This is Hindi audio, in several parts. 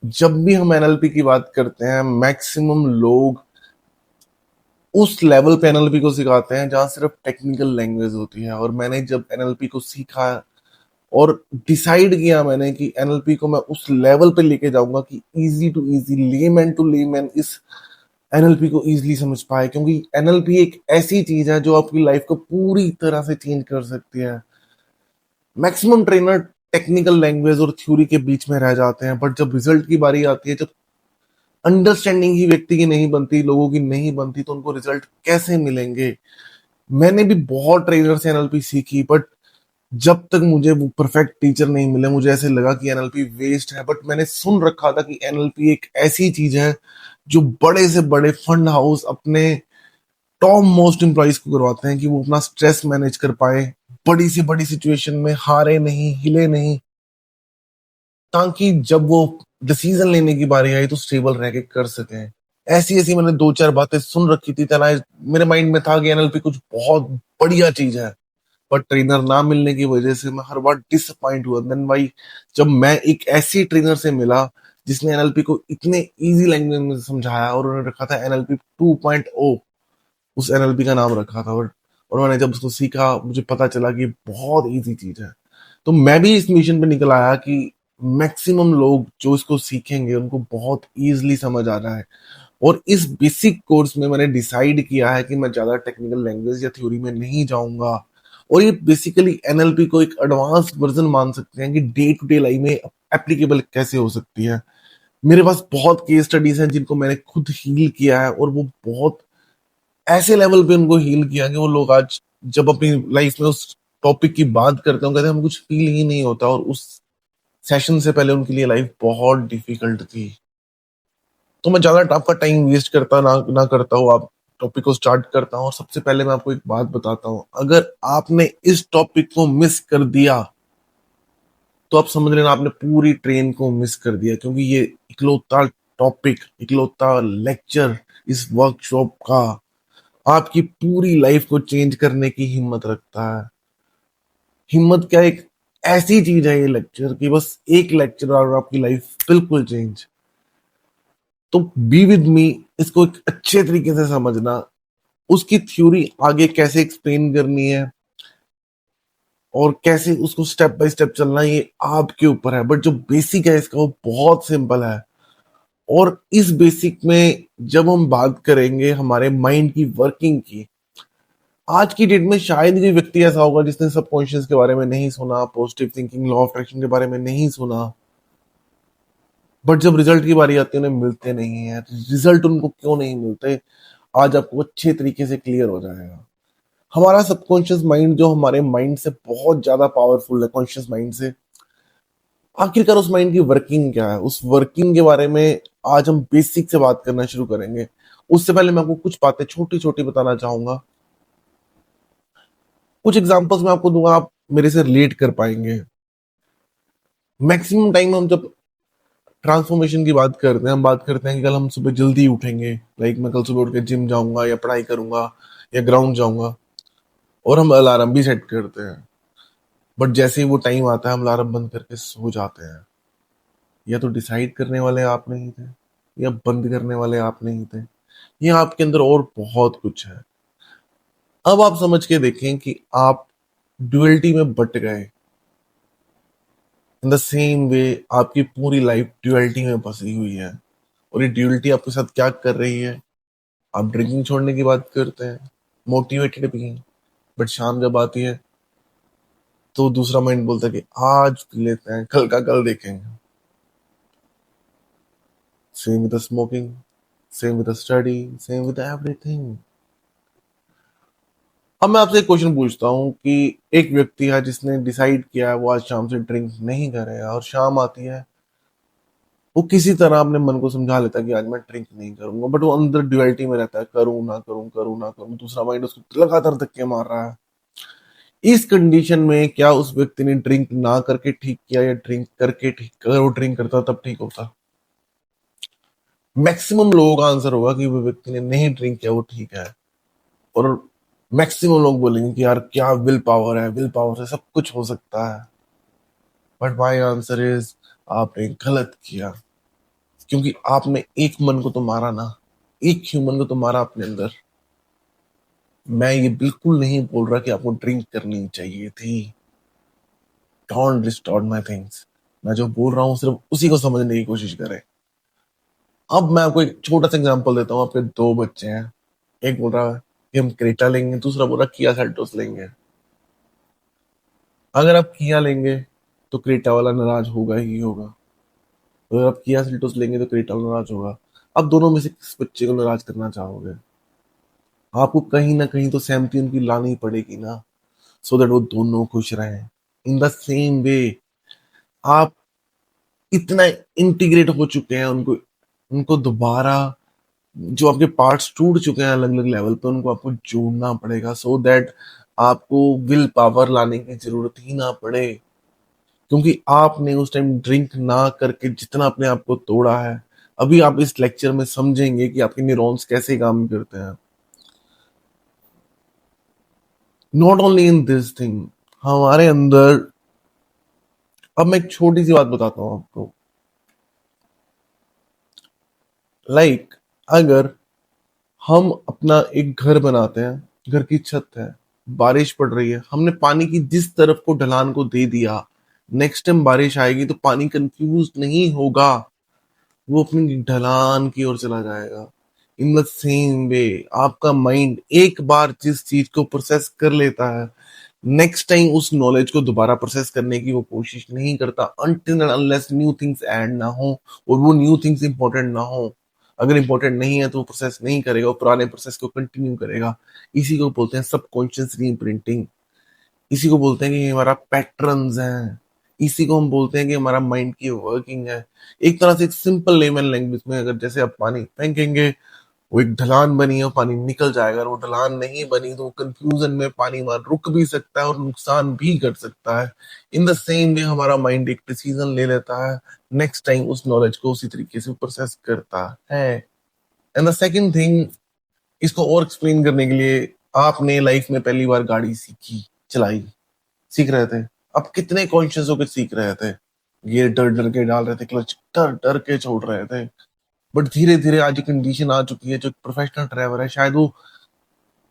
जब भी हम एनएलपी की बात करते हैं, मैक्सिमम लोग उस लेवल पे एनएलपी को सिखाते हैं जहां सिर्फ टेक्निकल लैंग्वेज होती है। और मैंने जब एनएलपी को सीखा और डिसाइड किया मैंने कि एनएलपी को मैं उस लेवल पे लेके जाऊंगा कि इजी टू लेमैन इस एनएलपी को इजीली समझ पाए, क्योंकि एनएलपी एक ऐसी चीज है जो आपकी लाइफ को पूरी तरह से चेंज कर सकती है। मैक्सिमम ट्रेनर टेक्निकल लैंग्वेज और थ्योरी के बीच में रह जाते हैं, बट जब रिजल्ट की बारी आती है, जब अंडरस्टैंडिंग ही व्यक्ति की नहीं बनती, लोगों की नहीं बनती, तो उनको रिजल्ट कैसे मिलेंगे। मैंने भी बहुत ट्रेनर से एनएलपी सीखी, बट जब तक मुझे वो परफेक्ट टीचर नहीं मिले, मुझे ऐसे लगा कि एनएलपी वेस्ट है। बट मैंने सुन रखा था कि एनएलपी एक ऐसी चीज है जो बड़े से बड़े फंड हाउस अपने टॉप मोस्ट एम्प्लॉइज को करवाते हैं कि वो अपना स्ट्रेस मैनेज कर पाए, बड़ी से बड़ी सिचुएशन में हारे नहीं, हिले नहीं, ताकि जब वो डिसीजन लेने की बारी आई तो स्टेबल रह के कर सके। ऐसी ऐसी मैंने दो चार बातें सुन रखी थी, तना मेरे माइंड में था कि एनएलपी कुछ बहुत बढ़िया चीज है। पर ट्रेनर ना मिलने की वजह से मैं हर बार डिसअपॉइंट हुआ। देन भाई, जब मैं एक ऐसी ट्रेनर से मिला जिसने एनएलपी को इतने इजी लैंग्वेज में समझाया, और उन्होंने रखा था एनएलपी 2.0, उस एनएलपी का नाम रखा था। और मैंने जब उसको सीखा, मुझे पता चला कि बहुत इजी चीज है। तो मैं भी इस मिशन पे निकल आया कि मैक्सिमम लोग जो इसको सीखेंगे उनको बहुत इजीली समझ आ रहा है। और इस बेसिक कोर्स में मैंने डिसाइड किया है कि मैं ज्यादा टेक्निकल लैंग्वेज या थ्योरी में नहीं जाऊंगा। और ये बेसिकली एनएलपी को एक एडवांस वर्जन मान सकते हैं कि डे टू डे लाइफ में एप्लीकेबल कैसे हो सकती है। मेरे पास बहुत केस स्टडीज हैं जिनको मैंने खुद हील किया है, और वो बहुत ऐसे लेवल पे उनको हील किया कि वो लोग आज जब अपनी लाइफ में उस टॉपिक की बात करते हैं, कहते हैं हमें कुछ फील ही नहीं होता। और उस सेशन से पहले उनके लिए लाइफ बहुत डिफिकल्ट थी। तो मैं ज्यादा आपका टाइम वेस्ट करता ना करता हूँ, आप टॉपिक को स्टार्ट करता हूँ। और सबसे पहले मैं आपको एक बात बताता हूँ, अगर आपने इस टॉपिक को मिस कर दिया तो आप समझ लेना आपने पूरी ट्रेन को मिस कर दिया, क्योंकि ये इकलौता टॉपिक, इकलौता लेक्चर इस वर्कशॉप का आपकी पूरी लाइफ को चेंज करने की हिम्मत रखता है। हिम्मत क्या, एक ऐसी चीज है ये लेक्चर कि बस एक लेक्चर और आपकी लाइफ बिल्कुल चेंज। तो बी विद मी, इसको एक अच्छे तरीके से समझना, उसकी थ्योरी आगे कैसे एक्सप्लेन करनी है और कैसे उसको स्टेप बाय स्टेप चलना है, ये आपके ऊपर है। बट जो बेसिक है इसका वो बहुत सिंपल है। और इस बेसिक में जब हम बात करेंगे हमारे माइंड की वर्किंग की, आज की डेट में शायद ही व्यक्ति ऐसा होगा जिसने सबकॉन्शियस के बारे में नहीं सुना, positive thinking, law of attraction के बारे में नहीं सुना। बट जब रिजल्ट की बारी आती है उन्हें मिलते नहीं है। रिजल्ट उनको क्यों नहीं मिलते, आज आपको अच्छे तरीके से क्लियर हो जाएगा। हमारा सबकॉन्शियस माइंड जो हमारे माइंड से बहुत ज्यादा पावरफुल है, कॉन्शियस माइंड से, आखिरकार उस माइंड की वर्किंग क्या है, उस वर्किंग के बारे में आज हम बेसिक से बात करना शुरू करेंगे। उससे पहले मैं आपको कुछ बातें छोटी छोटी बताना चाहूंगा। कुछ एग्जांपल्स मैं आपको दूंगा, आप मेरे से रिलेट कर पाएंगे। मैक्सिमम टाइम हम जब ट्रांसफॉर्मेशन की बात करते हैं, हम बात करते हैं कि कल हम सुबह जल्दी उठेंगे, लाइक मैं कल सुबह उठ के जिम जाऊंगा या पढ़ाई करूंगा या ग्राउंड जाऊंगा, और हम अलार्म भी सेट करते हैं। बट जैसे ही वो टाइम आता है हम अलार्म बंद करके सो जाते हैं। या तो डिसाइड करने वाले आप नहीं थे, या बंद करने वाले आप नहीं थे, या आपके अंदर और बहुत कुछ है। अब आप समझ के देखें कि आप ड्युअलिटी में बट गए। इन द सेम वे आपकी पूरी लाइफ ड्युअलिटी में फंसी हुई है। और ये ड्युअलिटी आपके साथ क्या कर रही है, आप ड्रिंकिंग छोड़ने की बात करते हैं, मोटिवेटेड भी हैं, बट शाम जब आती है तो दूसरा माइंड बोलता है कि आज पी लेते हैं, कल का कल देखेंगे। Same with smoking, same with study, same with everything. अब मैं आपसे एक क्वेश्चन पूछता हूँ कि एक व्यक्ति है जिसने डिसाइड किया है वो आज शाम से ड्रिंक नहीं करेगा, और शाम आती है, वो किसी तरह अपने मन को समझा लेता है कि आज मैं ड्रिंक नहीं करूंगा, बट वो अंदर ड्युअलिटी में रहता है, करूं ना करूं, करूं ना करूं। दूसरा माइंड उसको लगातार धक्के मार रहा है। इस कंडीशन में क्या उस व्यक्ति ने ड्रिंक ना करके ठीक किया, या ड्रिंक करके ठीक, अगर वो ड्रिंक करता तब ठीक होता? मैक्सिमम लोगों का आंसर होगा कि वो व्यक्ति ने नहीं ड्रिंक किया वो ठीक है। और मैक्सिमम लोग बोलेंगे कि यार क्या विल पावर है, विल पावर से सब कुछ हो सकता है। बट माई आंसर इज, आपने गलत किया। क्योंकि आपने एक मन को तो मारा ना, एक ह्यूमन को तो मारा अपने अंदर। मैं ये बिल्कुल नहीं बोल रहा कि आपको ड्रिंक करनी चाहिए थी। Don't distort my things. मैं जो बोल रहा हूँ सिर्फ उसी को समझने की कोशिश करें। अब मैं आपको एक छोटा सा एग्जांपल देता हूँ। आपके दो बच्चे हैं, एक बोल रहा है कि हम क्रेटा लेंगे, दूसरा बोल रहा है किया सेल्टोस लेंगे। अगर आप किया लेंगे तो क्रेटा वाला नाराज होगा ही होगा, अगर आप किया सेल्टोस लेंगे तो क्रेटा वाला नाराज होगा। अब दोनों में से किस बच्चे को नाराज करना चाहोगे? आपको कहीं ना कहीं तो सहमति उनकी लानी पड़ेगी ना, सो दैट वो दोनों खुश रहें। इन द सेम वे आप इतना इंटीग्रेट हो चुके हैं उनको, उनको दोबारा जो आपके पार्ट्स टूट चुके हैं अलग अलग लेवल पे, उनको आपको जोड़ना पड़ेगा, सो दैट आपको विल पावर लाने की जरूरत ही ना पड़े। क्योंकि आपने उस टाइम ड्रिंक ना करके जितना अपने आप को तोड़ा है, अभी आप इस लेक्चर में समझेंगे कि आपके न्यूरॉन्स कैसे काम करते हैं। Not only in this thing, हमारे अंदर। अब मैं एक छोटी सी बात बताता हूँ आपको। लाइक अगर हम अपना एक घर बनाते हैं, घर की छत है, बारिश पड़ रही है, हमने पानी की जिस तरफ को ढलान को दे दिया, नेक्स्ट टाइम बारिश आएगी तो पानी कंफ्यूज नहीं होगा, वो अपनी ढलान की ओर चला जाएगा। इन द सेम वे आपका माइंड एक बार जिस चीज को प्रोसेस कर लेता है, नेक्स्ट टाइम उस नॉलेज को दोबारा प्रोसेस करने की वो कोशिश नहीं करता, until unless new things add ना हो और वो न्यू थिंग्स इंपॉर्टेंट ना हो। अगर इंपॉर्टेंट नहीं है तो वो प्रोसेस नहीं करेगा, वो पुराने प्रोसेस को कंटिन्यू करेगा। इसी को बोलते हैं सबकॉन्शियस रीप्रिंटिंग। इसी को बोलते हैं कि ये हमारा पैटर्न्स हैं। इसी को हम बोलते हैं कि हमारा माइंड की वर्किंग है। एक तरह से एक सिंपल लेमन लैंग्वेज में, अगर जैसे आप पानी फेंकेंगे, वो एक ढलान बनी है, पानी निकल जाएगा, और वो ढलान नहीं बनी तो वो कंफ्यूजन में पानी वहां रुक भी सकता है और नुकसान भी कर सकता है। इन द सेम वे हमारा माइंड एक डिसीजन ले लेता है, नेक्स्ट टाइम उस नॉलेज को उसी तरीके से प्रोसेस करता है। एंड द सेकंड थिंग, इसको और एक्सप्लेन करने के लिए, आपने लाइफ में पहली बार गाड़ी सीखी, चलाई, सीख रहे थे, आप कितने कॉन्शियस होकर सीख रहे थे? गियर डर डर के डाल रहे थे, क्लच डर डर के छोड़ रहे थे। बट धीरे धीरे आज एक कंडीशन आ चुकी है, जो प्रोफेशनल ड्राइवर है शायद वो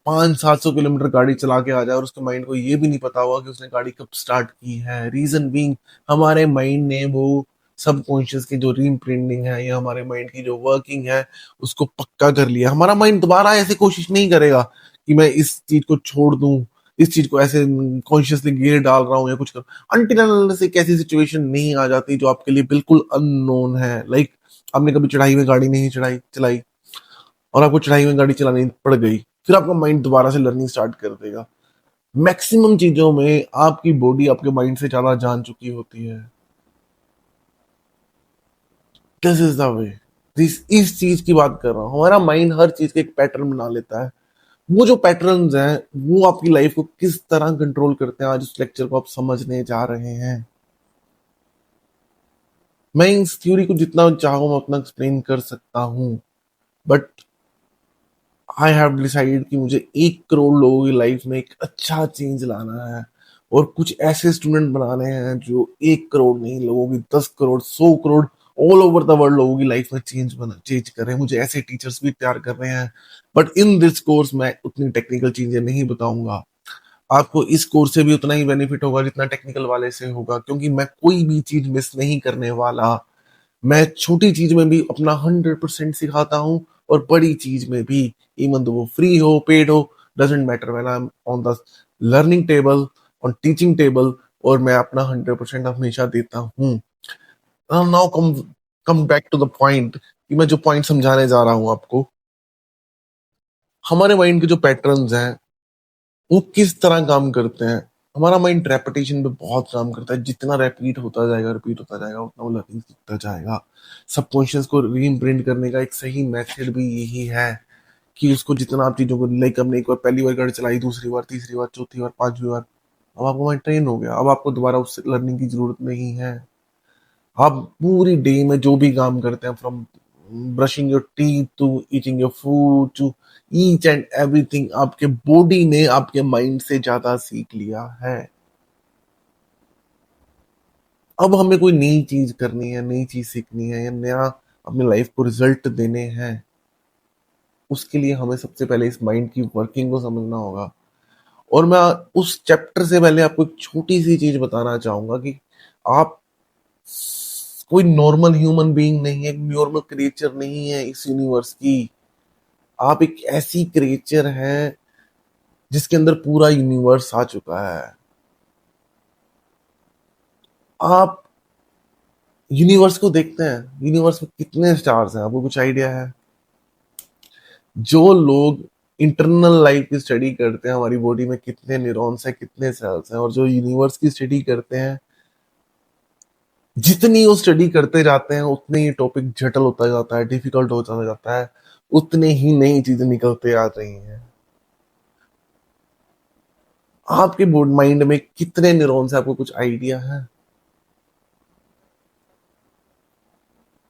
500-700 किलोमीटर गाड़ी चला के आ जाए और उसके माइंड को ये भी नहीं पता हुआ कि उसने गाड़ी कब स्टार्ट की है। रीजन बीइंग, हमारे माइंड ने वो सबकॉन्शियस की जो रीप्रिंटिंग है या हमारे माइंड की जो वर्किंग है उसको पक्का कर लिया। हमारा माइंड दोबारा ऐसे कोशिश नहीं करेगा कि मैं इस चीज को छोड़ दूं, इस चीज को ऐसे कॉन्शियसली गियर डाल रहा हूँ या कुछ कर, अनटिल से कैसी सिचुएशन नहीं आ जाती जो आपके लिए बिल्कुल अननोन है। लाइक आपने कभी चढ़ाई में गाड़ी नहीं चढ़ाई चलाई और आपको चढ़ाई में गाड़ी चलानी पड़ गई, फिर आपका माइंड दोबारा से लर्निंग स्टार्ट कर देगा। मैक्सिमम चीजों में आपकी बॉडी आपके माइंड से ज्यादा जान चुकी होती है। This is the way. This इस चीज की बात कर रहा हूं, हमारा माइंड हर चीज का एक पैटर्न बना लेता है। वो जो पैटर्न्स हैं वो आपकी लाइफ को किस तरह कंट्रोल करते हैं, आज उस लेक्चर को आप समझने जा रहे हैं। मैं इस थ्योरी को जितना चाहूँ मैं उतना एक्सप्लेन कर सकता हूँ, बट आई हैव डिसाइडेड कि मुझे 1 करोड़ लोगों की लाइफ में एक अच्छा चेंज लाना है, और कुछ ऐसे स्टूडेंट बनाने हैं जो 1 करोड़ नहीं, लोगों की 10 crore, 100 crore, all over the world लोगों की लाइफ में चेंज कर रहे हैं। मुझे ऐसे टीचर्स भी तैयार कर रहे हैं। बट इन दिस कोर्स मैं उतनी टेक्निकल चीजें नहीं बताऊंगा। आपको इस कोर्स से भी उतना ही बेनिफिट होगा जितना टेक्निकल वाले से होगा, क्योंकि मैं कोई भी चीज मिस नहीं करने वाला। मैं छोटी चीज में भी अपना 100% सिखाता हूँ, और बड़ी चीज में भी, इवन तो वो फ्री हो पेड हो, doesn't matter, when I am on the learning table, on teaching table, और मैं अपना 100% हमेशा देता हूँ। Now come come back to the point, कि मैं जो पॉइंट समझाने जा रहा हूँ आपको। हमारे माइंड के जो पैटर्न्स हैं वो किस तरह काम करते हैं। हमारा माइंड रेपिटेशन पे बहुत काम करता है, जितना रिपीट होता जाएगा उतना वो लर्निंग सीखता जाएगा। सबकॉन्शियस को रीइम्प्रिंट करने का एक सही मेथड भी यही है कि उसको जितना आप चीजों को, लाइक हमने एक बार पहली बार गाड़ी चलाई, दूसरी बार, तीसरी बार, चौथी बार, पांचवी बार, अब आपको माइंड ट्रेन हो गया, अब आपको दोबारा उससे लर्निंग की जरूरत नहीं है। आप पूरी डे में जो भी काम करते हैं, from brushing your teeth to eating your food to each and everything, आपके बॉडी ने आपके माइंड से ज्यादा सीख लिया है। अब हमें कोई नई चीज करनी है, नई चीज सीखनी है, या नया अपनी लाइफ को रिजल्ट देने हैं, उसके लिए हमें सबसे पहले इस माइंड की वर्किंग को समझना होगा। और मैं उस चैप्टर से पहले आपको एक छोटी सी चीज बताना चाहूंगा कि आप कोई नॉर्मल ह्यूमन बीइंग नहीं है, एक नॉर्मल क्रिएचर नहीं है इस यूनिवर्स की। आप एक ऐसी क्रिएचर है जिसके अंदर पूरा यूनिवर्स आ चुका है। आप यूनिवर्स को देखते हैं, यूनिवर्स में कितने स्टार्स हैं, आपको कुछ आइडिया है? जो लोग इंटरनल लाइफ की स्टडी करते हैं, हमारी बॉडी में कितने न्यूरॉन्स हैं, कितने सेल्स हैं, और जो यूनिवर्स की स्टडी करते हैं, जितनी वो स्टडी करते जाते हैं उतने ही टॉपिक जटिल होता जाता है, डिफिकल्ट होता जाता है, उतने ही नई चीजें निकलते आ रही हैं। आपके बोर्ड माइंड में कितने न्यूरॉन्स है, आपको कुछ आइडिया है?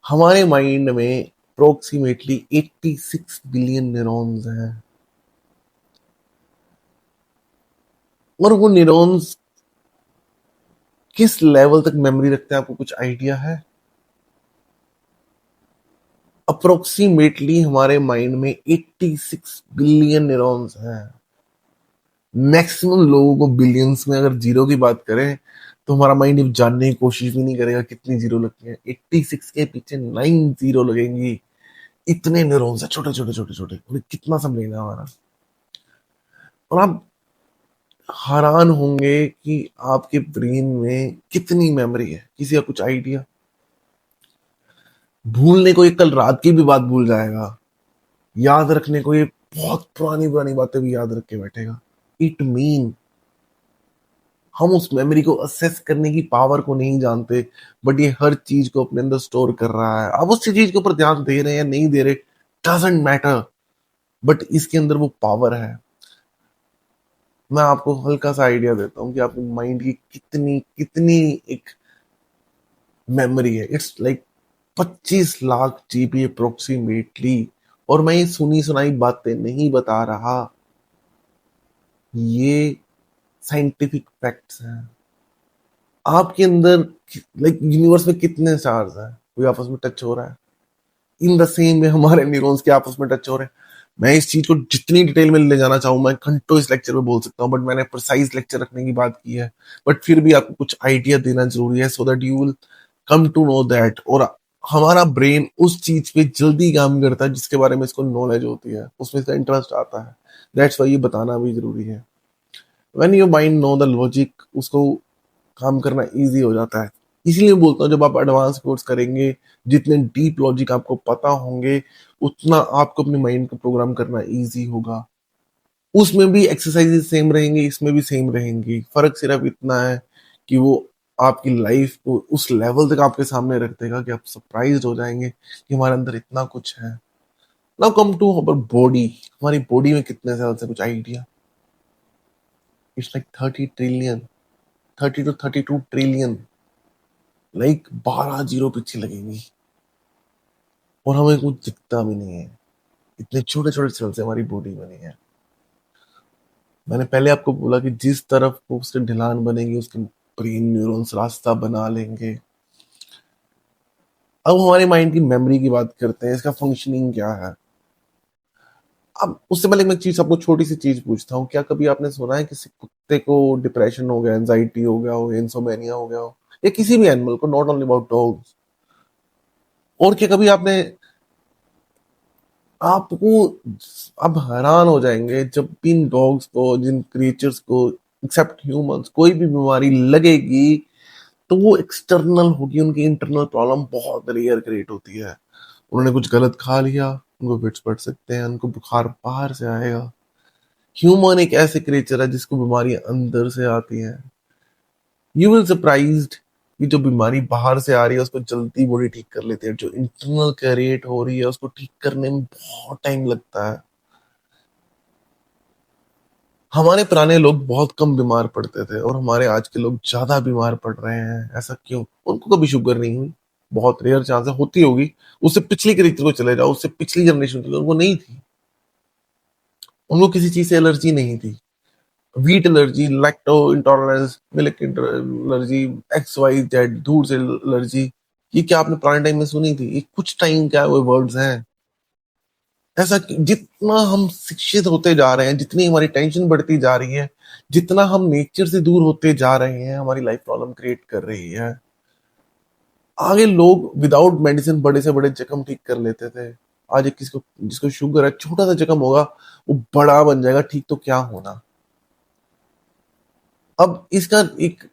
हमारे माइंड में अप्रोक्सीमेटली 86 बिलियन न्यूरॉन्स हैं। और वो न्यूरॉन्स किस लेवल तक मेमोरी रखते हैं, आपको कुछ आइडिया है? अप्रोक्सीमेटली हमारे माइंड में 86 बिलियन न्यूरॉन्स हैं। मैक्सिमम लोगों को बिलियंस में, अगर जीरो की बात करें तो हमारा माइंड ये जानने की कोशिश भी नहीं करेगा कितनी जीरो लगती है। 86 के पीछे 9 जीरो लगेंगी। इतने न्यूरॉन्स है, छोटे छोटे छोटे छोटे, उन्हें कितना समझेगा हमारा। और आप हैरान होंगे कि आपके ब्रेन में कितनी मेमोरी है, किसी का कुछ आइडिया? भूलने को ये कल रात की भी बात भूल जाएगा, याद रखने को ये बहुत पुरानी पुरानी बातें भी याद रख के बैठेगा। इट मीन हम उस मेमोरी को असेस करने की पावर को नहीं जानते, बट ये हर चीज को अपने अंदर स्टोर कर रहा है। अब उस चीज के ऊपर ध्यान दे रहे हैं या नहीं दे रहे, डजंट मैटर, बट इसके अंदर वो पावर है। मैं आपको हल्का सा आइडिया देता हूँ कि आपके माइंड की कितनी कितनी एक मेमोरी है। It's like 25 lakh GB approximately. और मैं ये सुनी सुनाई बातें नहीं बता रहा, ये साइंटिफिक फैक्ट्स हैं। आपके अंदर लाइक यूनिवर्स में कितने स्टार्स हैं, कोई आपस में टच हो रहा है? इन द सेम वे हमारे न्यूरॉन्स के आपस में टच हो रहे हैं। मैं इस चीज को जितनी डिटेल में ले जाना चाहूँ, मैं घंटों इस लेक्चर में बोल सकता हूँ, बट मैंने प्रिसाइज लेक्चर रखने की बात की है। बट फिर भी आपको कुछ आइडिया देना जरूरी है, so that you will come to know that. और हमारा ब्रेन उस चीज पे जल्दी काम करता है जिसके बारे में इसको नॉलेज होती है, उसमें इसका इंटरेस्ट आता है। दैट्स वाई ये बताना भी जरूरी है। When your mind know the logic, उसको काम करना इजी हो जाता है। इसीलिए बोलता हूँ, जब आप एडवांस कोर्स करेंगे, जितने डीप लॉजिक आपको पता होंगे, उतना आपको अपने माइंड को प्रोग्राम करना इजी होगा। उसमें भी एक्सरसाइजेस सेम रहेंगी, इसमें भी सेम रहेंगी। फर्क सिर्फ इतना है कि वो आपकी लाइफ को उस लेवल तक आपके सामने रख देगा कि आप सरप्राइज हो जाएंगे कि हमारे अंदर इतना कुछ है। Now come to our body. हमारी बॉडी में कितने सेल्स है, कुछ idea? It's like 30 trillion, 30 to 32 trillion. Like 12 zero पीछे लगेंगी, और हमें कुछ दिखता भी नहीं है। इतने छोटे छोटे सेल्स हमारी बॉडी बनी है। मैंने पहले आपको बोला कि जिस तरफ को उसके ढलान बनेगी, उसके ब्रेन न्यूरॉन्स रास्ता बना लेंगे। अब हमारे माइंड की मेमोरी की बात करते हैं, इसका फंक्शनिंग क्या है। अब उससे पहले मैं चीज आपको छोटी सी चीज पूछता हूँ, क्या कभी आपने सुना है किसी कुत्ते को डिप्रेशन हो गया, एंजाइटी हो गया हो, इंसोमेनिया हो गया हो, या किसी भी एनिमल को, नॉट ओनली अबाउट डॉग्स? और क्या कभी आपने, आपको, आप हैरान हो जाएंगे जब भी इन डॉग्स को, जिन क्रिएचर्स को, एक्सेप्ट ह्यूमंस, कोई भी बीमारी लगेगी तो वो एक्सटर्नल होगी, उनकी इंटरनल प्रॉब्लम बहुत रेयर क्रिएट होती है। उन्होंने कुछ गलत खा लिया, उनको फिट्स पड़ सकते हैं, उनको बुखार बाहर से आएगा। ह्यूमन एक ऐसे क्रिएचर है जिसको बीमारी अंदर से आती है। यू विल सरप्राइज्ड कि जो बीमारी बाहर से आ रही है उसको जल्दी बॉडी ठीक कर लेती है, जो इंटरनल क्रिएट हो रही है उसको ठीक करने में बहुत टाइम लगता है। हमारे पुराने लोग बहुत कम बीमार पड़ते थे, और हमारे आज के लोग ज्यादा बीमार पड़ रहे हैं। ऐसा क्यों? उनको कभी शुगर नहीं हुई, बहुत रेयर चांस है, होती होगी। उससे पिछली क्रिएचर को चले जाओ, उससे पिछली जनरेशन चले, उनको नहीं थी। उनको किसी चीज से एलर्जी नहीं थी। Wheat allergy, lacto intolerance, milk allergy, XYZ, दूध से एलर्जी, ये क्या आपने पुराने टाइम में सुनी थी? ये कुछ टाइम क्या वो वर्ड्स हैं। ऐसा जितना हम शिक्षित होते जा रहे हैं, जितनी हमारी टेंशन बढ़ती जा रही है, जितना हम नेचर से दूर होते जा रहे हैं, हमारी लाइफ प्रॉब्लम क्रिएट कर रही है। आगे लोग विदाउट मेडिसिन बड़े से बड़े जख्म ठीक कर लेते थे। आज एक किसको जिसको शुगर है, छोटा सा जख्म होगा, वो बड़ा बन जाएगा। ठीक तो क्या होना। अब इसका एक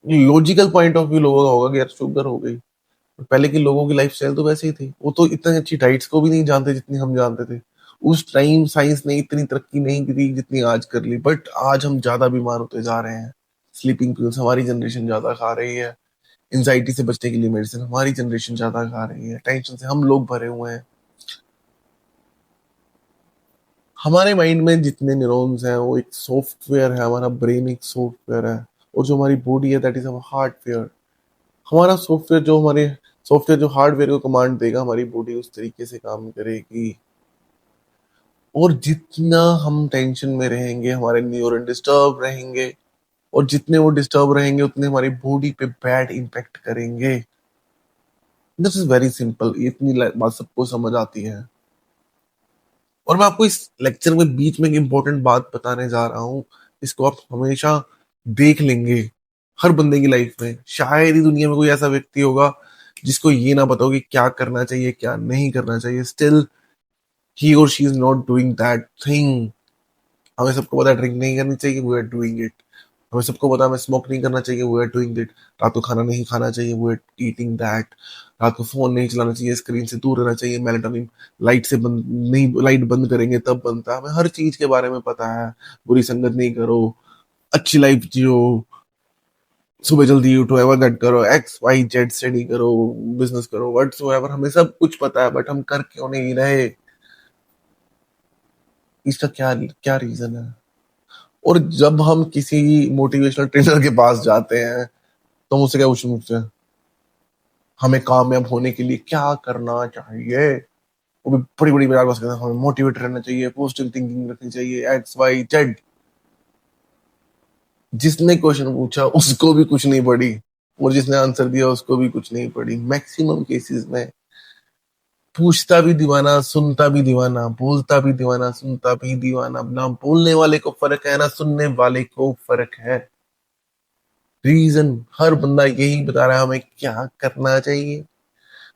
लॉजिकल पॉइंट ऑफ व्यू लोगों का होगा कि यार शुगर हो गई। पहले के लोगों की लाइफ स्टाइल तो वैसे ही थी, वो तो इतनी अच्छी डाइट्स को भी नहीं जानते जितनी हम जानते थे। उस टाइम साइंस ने इतनी तरक्की नहीं की जितनी आज कर ली, बट आज हम ज्यादा बीमार होते जा रहे हैं। स्लीपिंग पिल्स हमारी जनरेशन ज्यादा खा रही है। एंजाइटी से बचने के लिए मेडिसिन हमारी जनरेशन ज्यादा खा रही है। टेंशन से हम लोग भरे हुए हैं। हमारे माइंड में जितने न्यूरॉन्स हैं वो एक सॉफ्टवेयर है, हमारा ब्रेन एक सॉफ्टवेयर है। और जो हमारी बॉडी है दैट इज अवर हार्डवेयर। हमारा सॉफ्टवेयर जो हार्डवेयर को कमांड देगा, हमारी बॉडी उस तरीके से काम करेगी। और जितना हम टेंशन में रहेंगे, हमारे न्यूरॉन डिस्टर्ब रहेंगे। और जितने वो डिस्टर्ब रहेंगे, उतने हमारी बॉडी पे बैड इम्पैक्ट करेंगे। This is very simple. इतनी बात सबको समझ आती है। और मैं आपको इस लेक्चर में बीच में एक इंपॉर्टेंट बात बताने जा रहा हूँ। इसको आप हमेशा देख लेंगे। हर बंदे की लाइफ में शायद ही दुनिया में कोई ऐसा व्यक्ति होगा जिसको ये ना पता हो कि क्या करना चाहिए क्या नहीं करना चाहिए। स्टिल ही और she is not doing that thing. हमें सबको पता है ड्रिंक नहीं करनी चाहिए, वी आर डूइंग इट। हमें सबको पता है हमें स्मोक नहीं करना चाहिए, वी आर डूइंग इट। रात को खाना नहीं खाना चाहिए, वी आर ईटिंग दैट। रात को फोन नहीं चलाना चाहिए, स्क्रीन से दूर रहना चाहिए। मेलाटोनिन लाइट से बंद नहीं, लाइट बंद करेंगे तब बनता है। हमें हर चीज के बारे में पता है। बुरी संगत नहीं करो, अच्छी लाइफ जियो, सुबह जल्दी उठो, एवर दैट करो, एक्स वाई जेड स्टडी करो, बिजनेस करो, व्हाटसोएवर। हमें सब कुछ पता है, बट हम कर क्यों नहीं रहे? इसका क्या क्या रीजन है? और जब हम किसी मोटिवेशनल ट्रेनर के पास जाते हैं तो हम उससे क्या पूछते हैं? हमें कामयाब होने के लिए क्या करना चाहिए? वो भी बड़ी बड़ी बात करते हैं, हमें मोटिवेट रहना चाहिए, पॉजिटिव थिंकिंग रखनी चाहिए, एक्स वाई जेड। जिसने क्वेश्चन पूछा उसको भी कुछ नहीं पड़ी, और जिसने आंसर दिया उसको भी कुछ नहीं पड़ी। मैक्सिमम केसेस में पूछता भी दीवाना, सुनता भी दीवाना, बोलता भी दीवाना, सुनता भी दीवाना। ना बोलने वाले को फर्क है, ना सुनने वाले को फर्क है। रीजन हर बंदा यही बता रहा है हमें क्या करना चाहिए,